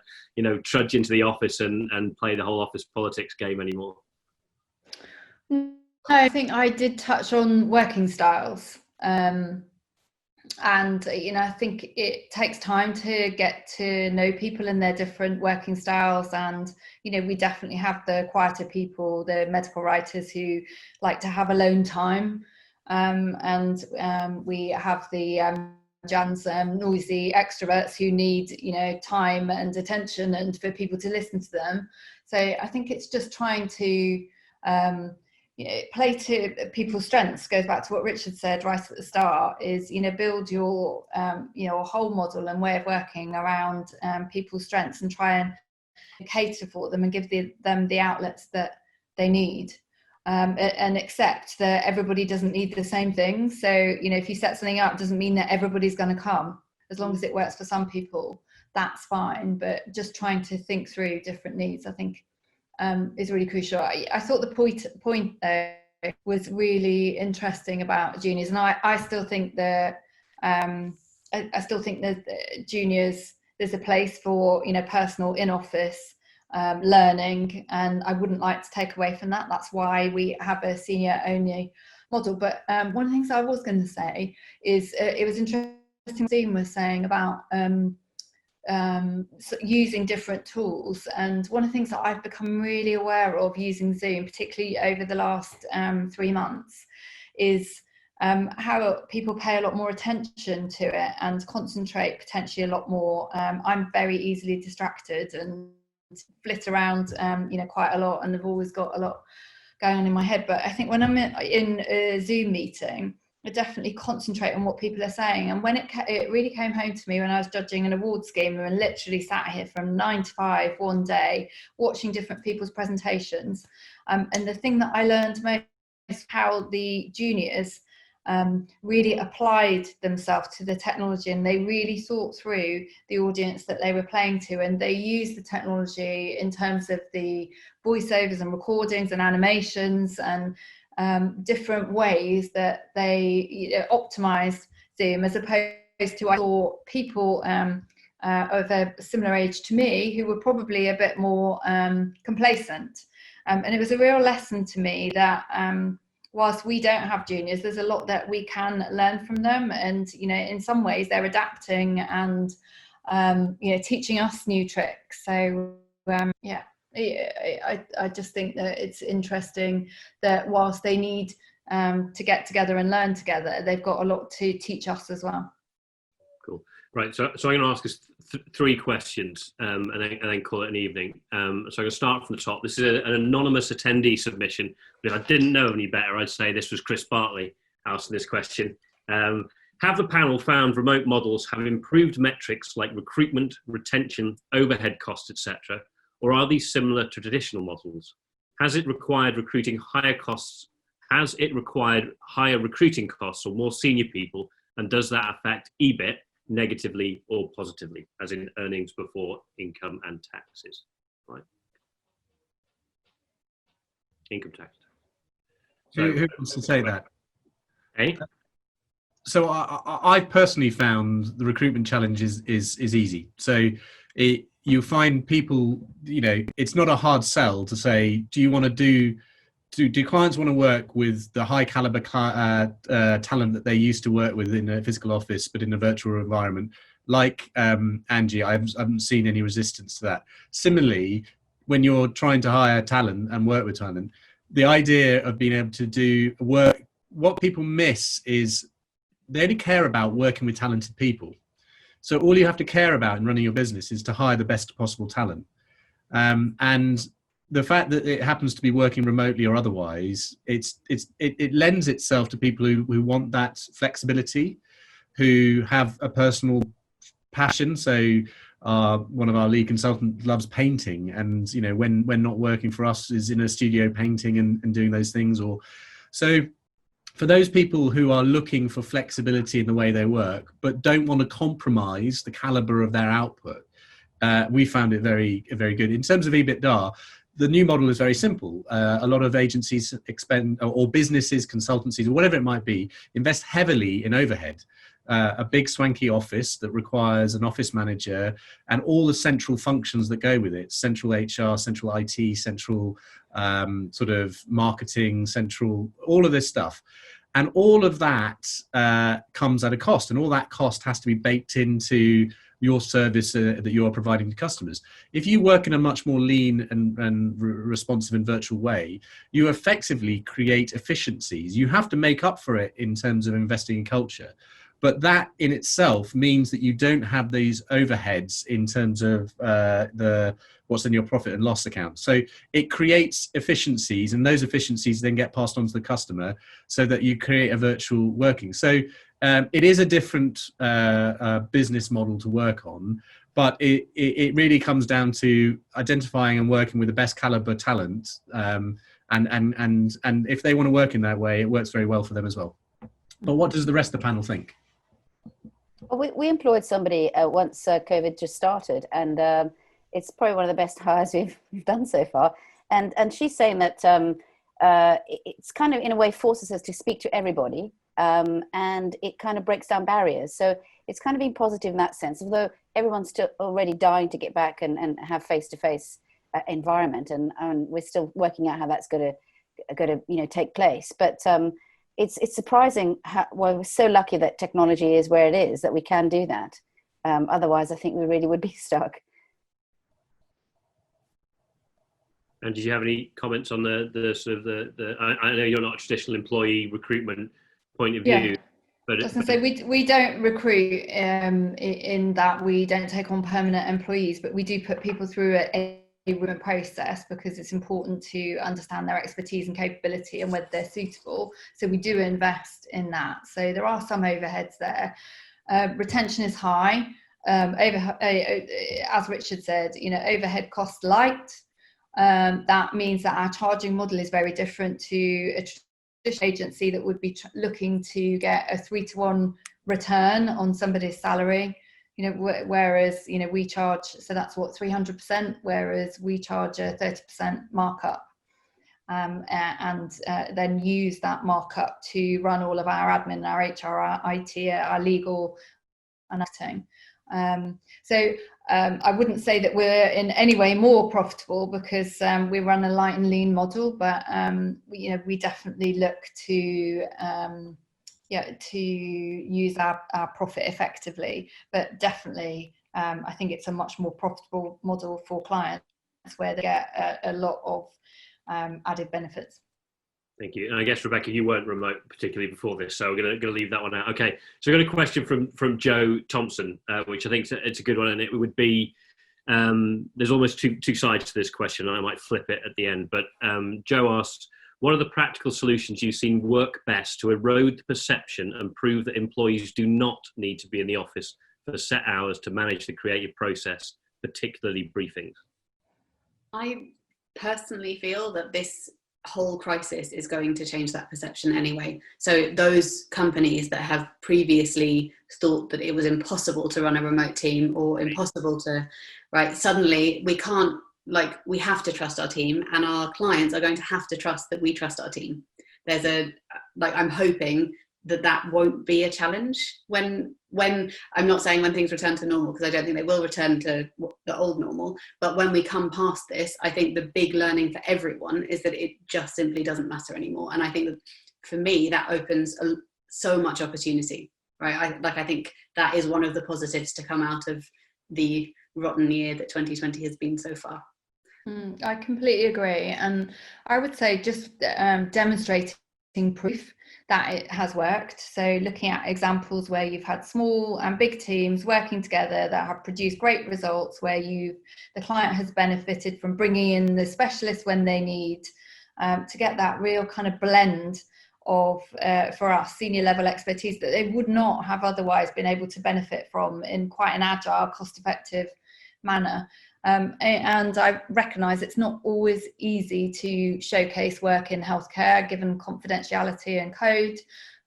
trudge into the office and play the whole office politics game anymore. No, I think I did touch on working styles. And, I think it takes time to get to know people and their different working styles. And, we definitely have the quieter people, the medical writers who like to have alone time. And we have the Jan's noisy extroverts who need, time and attention and for people to listen to them. So I think it's just trying to play to people's strengths. Goes back to what Richard said right at the start, is build your whole model and way of working around people's strengths and try and cater for them and give them the outlets that they need. And accept that everybody doesn't need the same things. So, if you set something up, doesn't mean that everybody's going to come. As long as it works for some people, that's fine. But just trying to think through different needs, I think, is really crucial. I thought the point though was really interesting about juniors, and I still think that I still think that juniors, there's a place for personal in-office learning, and I wouldn't like to take away from that. That's why we have a senior only model. But one of the things I was going to say is it was interesting Zoom was saying about using different tools, and one of the things that I've become really aware of using Zoom, particularly over the last 3 months, is how people pay a lot more attention to it and concentrate potentially a lot more. I'm very easily distracted and flit around quite a lot, and I've always got a lot going on in my head. But I think when I'm in a Zoom meeting, I definitely concentrate on what people are saying. And when it really came home to me when I was judging an award scheme and literally sat here from 9 to 5 one day watching different people's presentations, and the thing that I learned most is how the juniors really applied themselves to the technology, and they really thought through the audience that they were playing to, and they used the technology in terms of the voiceovers and recordings and animations and different ways that they optimized Zoom, as opposed to I saw people of a similar age to me who were probably a bit more complacent, and it was a real lesson to me that whilst we don't have juniors, there's a lot that we can learn from them, and in some ways they're adapting and teaching us new tricks. So I just think that it's interesting that whilst they need to get together and learn together, they've got a lot to teach us as well. Cool. Right. So I'm going to ask us three questions and then call it an evening. So I'm going to start from the top. This is an anonymous attendee submission. But if I didn't know any better, I'd say this was Chris Bartley asking this question. Have the panel found remote models have improved metrics like recruitment, retention, overhead costs, etc., or are these similar to traditional models? Has it required recruiting higher costs? Has it required higher recruiting costs or more senior people? And does that affect EBIT negatively or positively, as in earnings before income and taxes? Right. Income tax. So, who wants to say that? Hey? So I personally found the recruitment challenge is easy. So you find people, you know, it's not a hard sell to say, do you want to do clients want to work with the high caliber talent that they used to work with in a physical office, but in a virtual environment? Like Angie, I haven't seen any resistance to that. Similarly, when you're trying to hire talent and work with talent, the idea of being able to do work, what people miss is they only care about working with talented people. So all you have to care about in running your business is to hire the best possible talent. And the fact that it happens to be working remotely or otherwise, it lends itself to people who want that flexibility, who have a personal passion. So one of our lead consultants loves painting, and you know, when not working for us, is in a studio painting and doing those things. Or so for those people who are looking for flexibility in the way they work, but don't want to compromise the caliber of their output, we found it very, very good. In terms of EBITDA, the new model is very simple. A lot of agencies expend, or businesses, consultancies, or whatever it might be, invest heavily in overhead. A big swanky office that requires an office manager and all the central functions that go with it, central HR, central IT, central sort of marketing, central, all of this stuff. And all of that comes at a cost, and all that cost has to be baked into your service that you're providing to customers. If you work in a much more lean and responsive and virtual way, you effectively create efficiencies. You have to make up for it in terms of investing in culture. But that in itself means that you don't have these overheads in terms of what's in your profit and loss account. So it creates efficiencies, and those efficiencies then get passed on to the customer so that you create a virtual working. So it is a different business model to work on, but it really comes down to identifying and working with the best caliber talent. And if they want to work in that way, it works very well for them as well. But what does the rest of the panel think? Well, we employed somebody once COVID just started, and it's probably one of the best hires we've done so far. And she's saying that it's kind of in a way forces us to speak to everybody, and it kind of breaks down barriers. So it's kind of been positive in that sense, although everyone's still already dying to get back and have face-to-face environment, and we're still working out how that's going to take place. But it's surprising how, well, we're so lucky that technology is where it is, that we can do that. Otherwise, I think we really would be stuck. And did you have any comments on the sort of the I know you're not a traditional employee recruitment point of view, Yeah. but I was going to say, we don't recruit in that we don't take on permanent employees, but we do put people through a recruitment process because it's important to understand their expertise and capability and whether they're suitable. So we do invest in that. So there are some overheads there. Retention is high. As Richard said, overhead cost light. That means that our charging model is very different to a traditional agency that would be looking to get a 3-to-1 return on somebody's salary. Whereas we charge, so that's what, 300%, whereas we charge a 30% markup, and then use that markup to run all of our admin, our HR, our IT, our legal, and everything. So I wouldn't say that we're in any way more profitable because we run a light and lean model, but we definitely look to use our profit effectively. But definitely, I think it's a much more profitable model for clients where they get a lot of added benefits. Thank you. And I guess, Rebecca, you weren't remote particularly before this, so we're going to leave that one out. Okay, so I've got a question from Joe Thompson, which I think it's a good one, and it would be, there's almost two sides to this question. I might flip it at the end, but Joe asked, what are the practical solutions you've seen work best to erode the perception and prove that employees do not need to be in the office for set hours to manage the creative process, particularly briefings? I personally feel that this whole crisis is going to change that perception anyway. So those companies that have previously thought that it was impossible to run a remote team or impossible to, right, suddenly we have to trust our team, and our clients are going to have to trust that we trust our team. I'm hoping that won't be a challenge when I'm not saying when things return to normal, because I don't think they will return to the old normal, but when we come past this, I think the big learning for everyone is that it just simply doesn't matter anymore. And I think that for me, that opens so much opportunity, right? I think that is one of the positives to come out of the rotten year that 2020 has been so far. I completely agree. And I would say just demonstrating proof that it has worked. So looking at examples where you've had small and big teams working together that have produced great results, where the client has benefited from bringing in the specialists when they need, to get that real kind of blend of, for us, senior level expertise that they would not have otherwise been able to benefit from in quite an agile, cost-effective manner. And I recognise it's not always easy to showcase work in healthcare given confidentiality and code,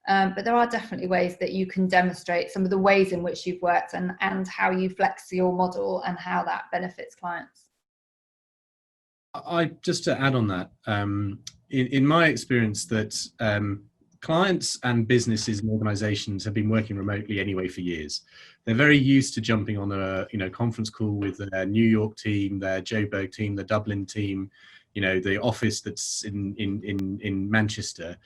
but there are definitely ways that you can demonstrate some of the ways in which you've worked and how you flex your model and how that benefits clients. Just to add on that, in my experience, that clients and businesses and organizations have been working remotely anyway for years. They're very used to jumping on a conference call with their New York team, their Joburg team, the Dublin team, the office that's in Manchester.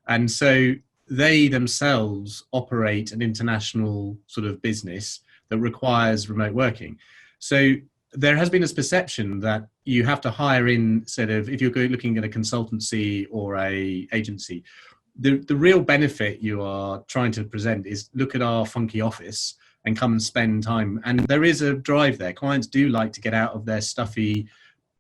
And so they themselves operate an international sort of business that requires remote working. So there has been this perception that you have to hire in, if you're looking at a consultancy or a agency, the real benefit you are trying to present is look at our funky office and come and spend time. And there is a drive there. Clients do like to get out of their stuffy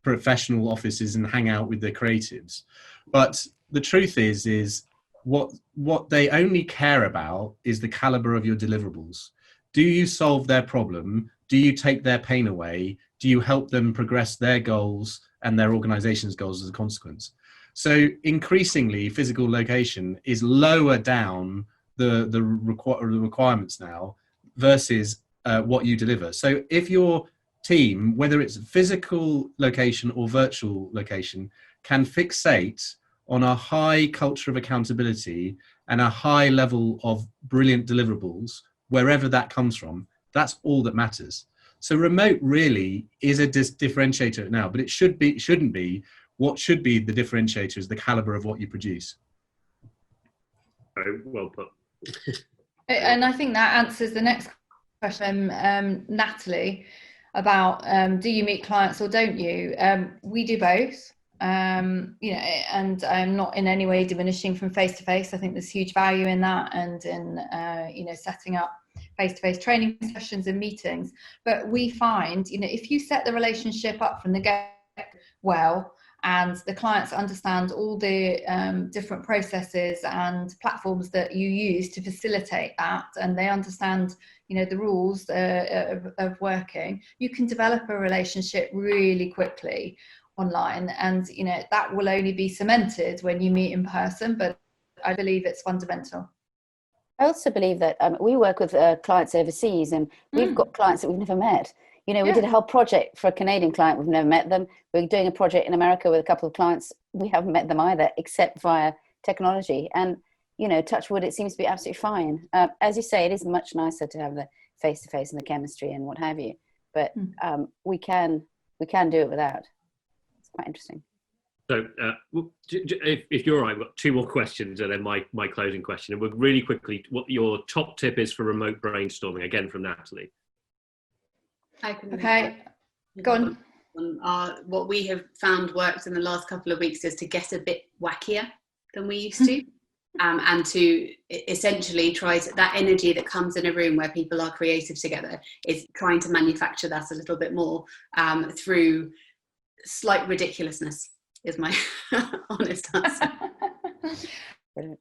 professional offices and hang out with their creatives. But the truth is what they only care about is the caliber of your deliverables. Do you solve their problem? Do you take their pain away? Do you help them progress their goals and their organization's goals as a consequence? So increasingly, physical location is lower down the requirements now versus what you deliver. So if your team, whether it's physical location or virtual location, can fixate on a high culture of accountability and a high level of brilliant deliverables, wherever that comes from, that's all that matters. So remote really is a differentiator now, but it shouldn't be. What should be the differentiator is the caliber of what you produce. Very well put. And I think that answers the next question, Natalie, about do you meet clients or don't you? We do both, and I'm not in any way diminishing from face-to-face. I think there's huge value in that, and in setting up face-to-face training sessions and meetings. But we find, if you set the relationship up from the get well, and the clients understand all the different processes and platforms that you use to facilitate that, and they understand, the rules of working, you can develop a relationship really quickly online, and that will only be cemented when you meet in person. But I believe it's fundamental. I also believe that we work with clients overseas, and we've got clients that we've never met. We did a whole project for a Canadian client. We've never met them. We're doing a project in America with a couple of clients. We haven't met them either, except via technology. And, touch wood, it seems to be absolutely fine. As you say, it is much nicer to have the face-to-face and the chemistry and what have you. But we can do it without. It's quite interesting. So if you're all right, I've got two more questions and then my closing question. And we'll really quickly, what your top tip is for remote brainstorming, again from Natalie. Okay, go on. What we have found worked in the last couple of weeks is to get a bit wackier. than we used to. And to essentially try to, that energy that comes in a room where people are creative together, is trying to manufacture that a little bit more through slight ridiculousness, is my honest answer.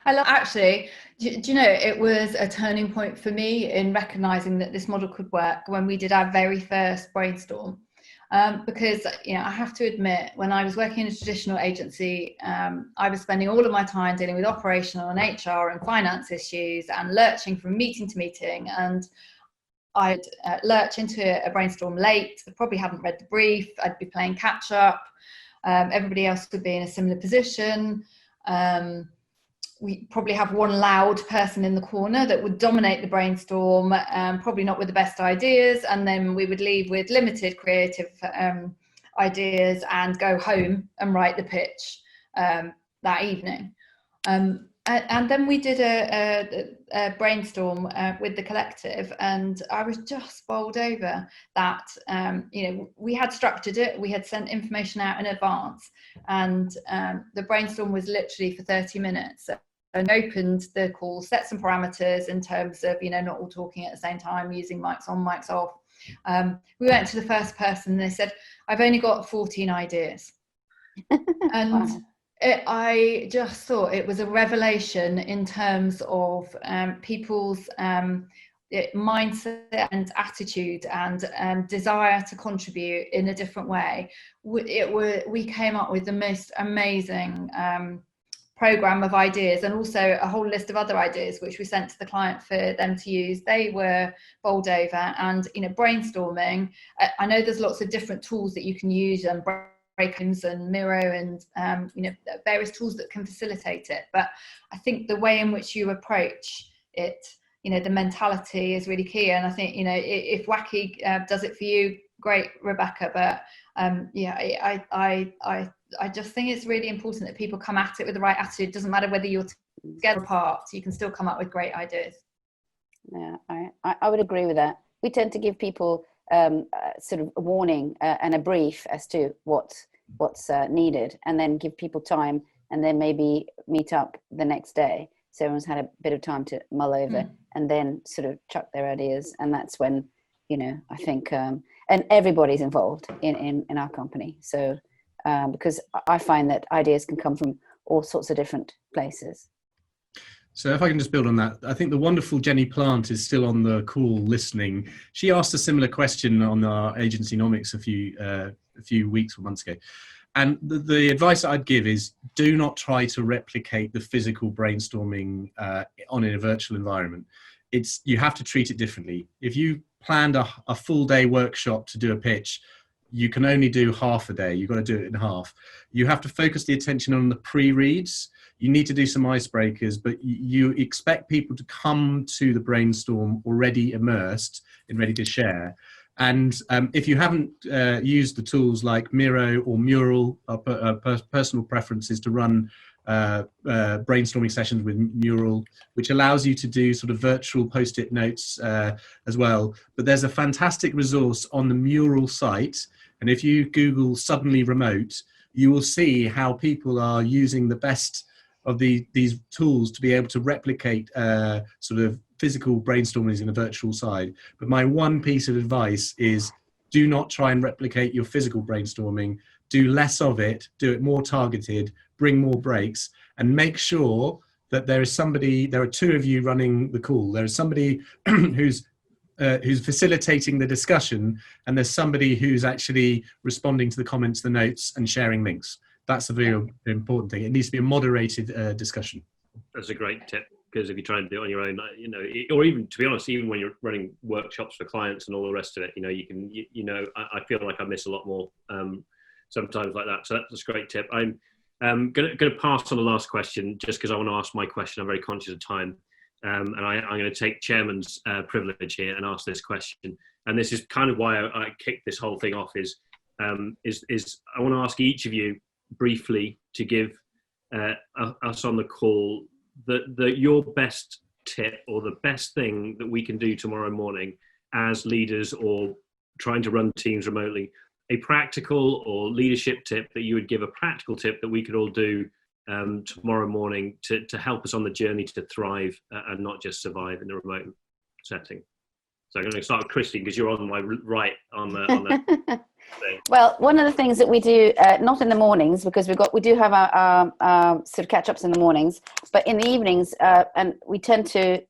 I love, actually, do you know, it was a turning point for me in recognizing that this model could work when we did our very first brainstorm. Because, you know, I have to admit, when I was working in a traditional agency, I was spending all of my time dealing with operational and HR and finance issues and lurching from meeting to meeting. And I'd lurch into a brainstorm late. I probably hadn't read the brief. I'd be playing catch up. Everybody else would be in a similar position. We probably have one loud person in the corner that would dominate the brainstorm, probably not with the best ideas, and then we would leave with limited creative ideas and go home and write the pitch that evening. And then we did a brainstorm with the collective, and I was just bowled over that, you know, we had structured it, we had sent information out in advance, and the brainstorm was literally for 30 minutes. And opened the call, set some parameters in terms of, you know, not all talking at the same time, using mics on, mics off. We went to the first person and they said, I've only got 14 ideas. And wow. I just thought it was a revelation in terms of people's mindset and attitude and desire to contribute in a different way. We came up with the most amazing program of ideas, and also a whole list of other ideas which we sent to the client for them to use. They were bowled over. And, you know, brainstorming, I know there's lots of different tools that you can use, and break-ins and Miro and you know, various tools that can facilitate it, but I think the way in which you approach it, you know, the mentality is really key. And I think, you know, if Wacky does it for you, great, Rebecca, but yeah, I just think it's really important that people come at it with the right attitude. It doesn't matter whether you're together apart, you can still come up with great ideas. Yeah, I would agree with that. We tend to give people sort of a warning and a brief as to what's needed, and then give people time, and then maybe meet up the next day so everyone's had a bit of time to mull over, and then sort of chuck their ideas. And that's when, you know, I think and everybody's involved in our company, so because I find that ideas can come from all sorts of different places. So if I can just build on that, I think the wonderful Jenny Plant is still on the call listening. She asked a similar question on our agency nomics a few weeks or months ago. And the advice I'd give is, do not try to replicate the physical brainstorming on in a virtual environment. You have to treat it differently. If you planned a full day workshop to do a pitch, you can only do half a day. You've got to do it in half. You have to focus the attention on the pre-reads. You need to do some icebreakers, but you expect people to come to the brainstorm already immersed and ready to share. And if you haven't used the tools like Miro or Mural, personal preferences to run brainstorming sessions with Mural, which allows you to do sort of virtual post-it notes as well. But there's a fantastic resource on the Mural site. And if you Google suddenly remote, you will see how people are using the best of these tools to be able to replicate sort of physical brainstorming in a virtual side. But my one piece of advice is, do not try and replicate your physical brainstorming. Do less of it, do it more targeted, bring more breaks, and make sure that there are two of you running the call. There is somebody who's facilitating the discussion, and there's somebody who's actually responding to the comments, the notes, and sharing links. That's a very important thing. It needs to be a moderated discussion. That's a great tip, because if you try and do it on your own, you know, or even, to be honest, even when you're running workshops for clients and all the rest of it, you know, I feel like I miss a lot more sometimes like that. So that's a great tip. I'm going to pass on the last question just because I want to ask my question. I'm very conscious of time. And I'm going to take chairman's privilege here and ask this question. And this is kind of why I kicked this whole thing off is I want to ask each of you briefly to give us on the call your best tip or the best thing that we can do tomorrow morning as leaders or trying to run teams remotely. A practical or leadership tip that you would give, a practical tip that we could all do tomorrow morning to help us on the journey to thrive and not just survive in a remote setting. So I'm going to start with Christine, because you're on my right on the thing. Well, one of the things that we do, not in the mornings, because we do have our sort of catch-ups in the mornings, but in the evenings, and we tend to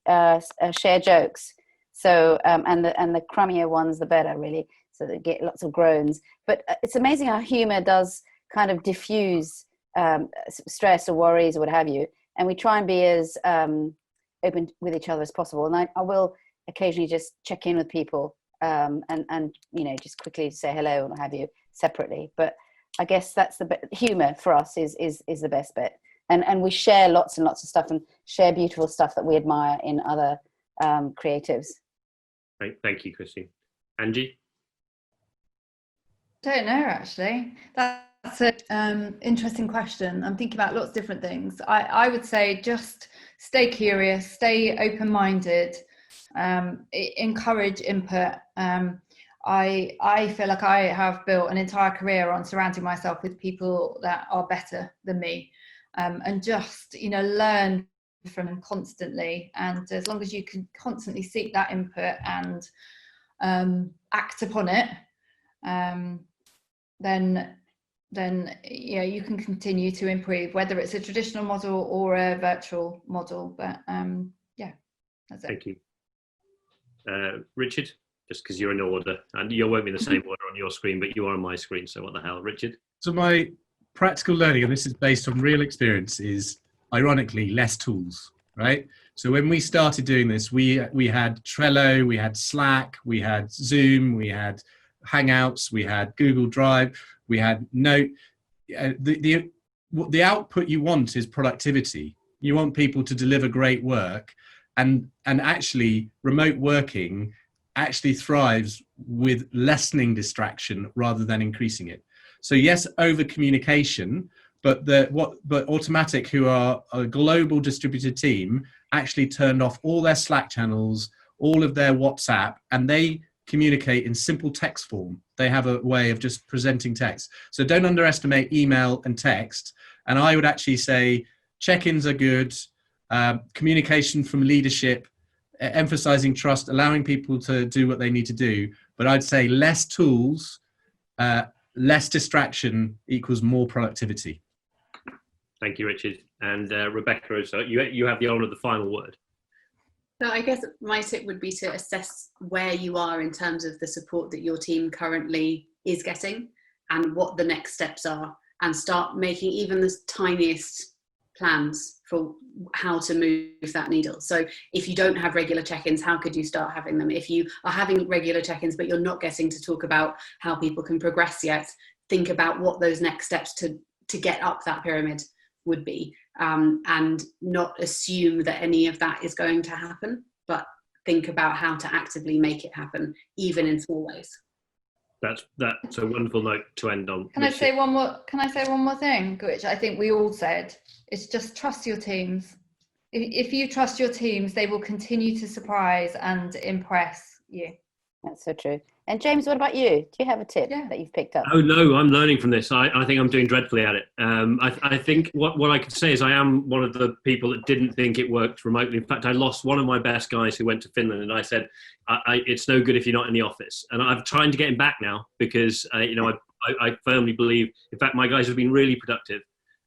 share jokes. So, and the crummier ones, the better, really. So they get lots of groans. But it's amazing how humour does kind of diffuse stress or worries or what have you. And we try and be as open with each other as possible. And I will occasionally just check in with people and just quickly say hello and what have you separately. But I guess that's humour for us is the best bit. And we share lots and lots of stuff and share beautiful stuff that we admire in other creatives. Great, thank you, Christine. Angie? I don't know, actually. That's an interesting question. I'm thinking about lots of different things. I would say just stay curious, stay open-minded, encourage input. I feel like I have built an entire career on surrounding myself with people that are better than me, and just learn from them constantly. And as long as you can constantly seek that input and act upon it, then you can continue to improve, whether it's a traditional model or a virtual model. But that's it. Thank you. Richard, just because you're in order, and you won't be in the same order on your screen, but you are on my screen, so what the hell. Richard? So my practical learning, and this is based on real experience, is ironically less tools, right? So when we started doing this, we had Trello, we had Slack, we had Zoom, we had Hangouts, we had Google Drive, we had Note. The output you want is productivity. You want people to deliver great work, and actually remote working actually thrives with lessening distraction rather than increasing it. So yes, over communication, but Automatic, who are a global distributed team, actually turned off all their Slack channels, all of their WhatsApp, and they communicate in simple text form. They have a way of just presenting text. So don't underestimate email and text. And I would actually say check-ins are good, communication from leadership, emphasizing trust, allowing people to do what they need to do. But I'd say less tools, less distraction equals more productivity. Thank you, Richard. And Rebecca, so you have the honour of the final word. So I guess my tip would be to assess where you are in terms of the support that your team currently is getting and what the next steps are, and start making even the tiniest plans for how to move that needle. So if you don't have regular check-ins, how could you start having them? If you are having regular check-ins but you're not getting to talk about how people can progress yet, think about what those next steps to get up that pyramid would be, and not assume that any of that is going to happen, but think about how to actively make it happen, even in small ways. That's a wonderful note to end on. Can I say one more thing, which I think we all said? It's just trust your teams. If you trust your teams, they will continue to surprise and impress you. That's so true. And James, what about you? Do you have a tip that you've picked up? Oh no, I'm learning from this. I think I'm doing dreadfully at it. I think what I could say is I am one of the people that didn't think it worked remotely. In fact, I lost one of my best guys who went to Finland, and I said, it's no good if you're not in the office. And I'm trying to get him back now because I firmly believe. In fact, my guys have been really productive.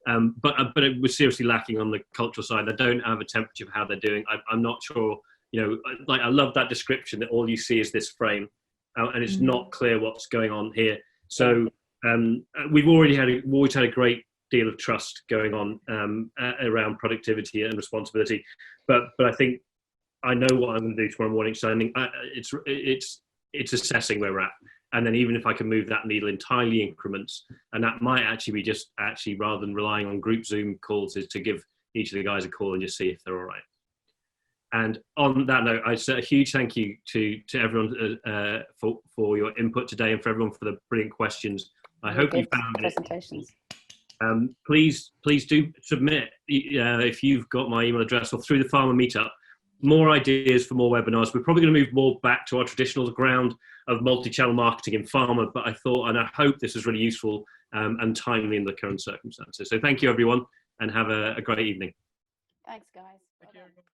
But it was seriously lacking on the cultural side. I don't have a temperature of how they're doing. I'm not sure. I love that description that all you see is this frame. And it's not clear what's going on here. So we've always had a great deal of trust going on around productivity and responsibility. But I think I know what I'm going to do tomorrow morning. So I think it's assessing where we're at. And then even if I can move that needle in tiny increments, and that might actually be just rather than relying on group Zoom calls, is to give each of the guys a call and just see if they're all right. And on that note, I say a huge thank you to everyone for your input today, and for everyone for the brilliant questions. I hope you found presentations. Please do submit if you've got my email address, or through the Pharma MeetUp, more ideas for more webinars. We're probably going to move more back to our traditional ground of multi-channel marketing in pharma, but I thought and I hope this was really useful and timely in the current circumstances. So thank you, everyone. and have a great evening. Thanks, guys. Thank you, everyone.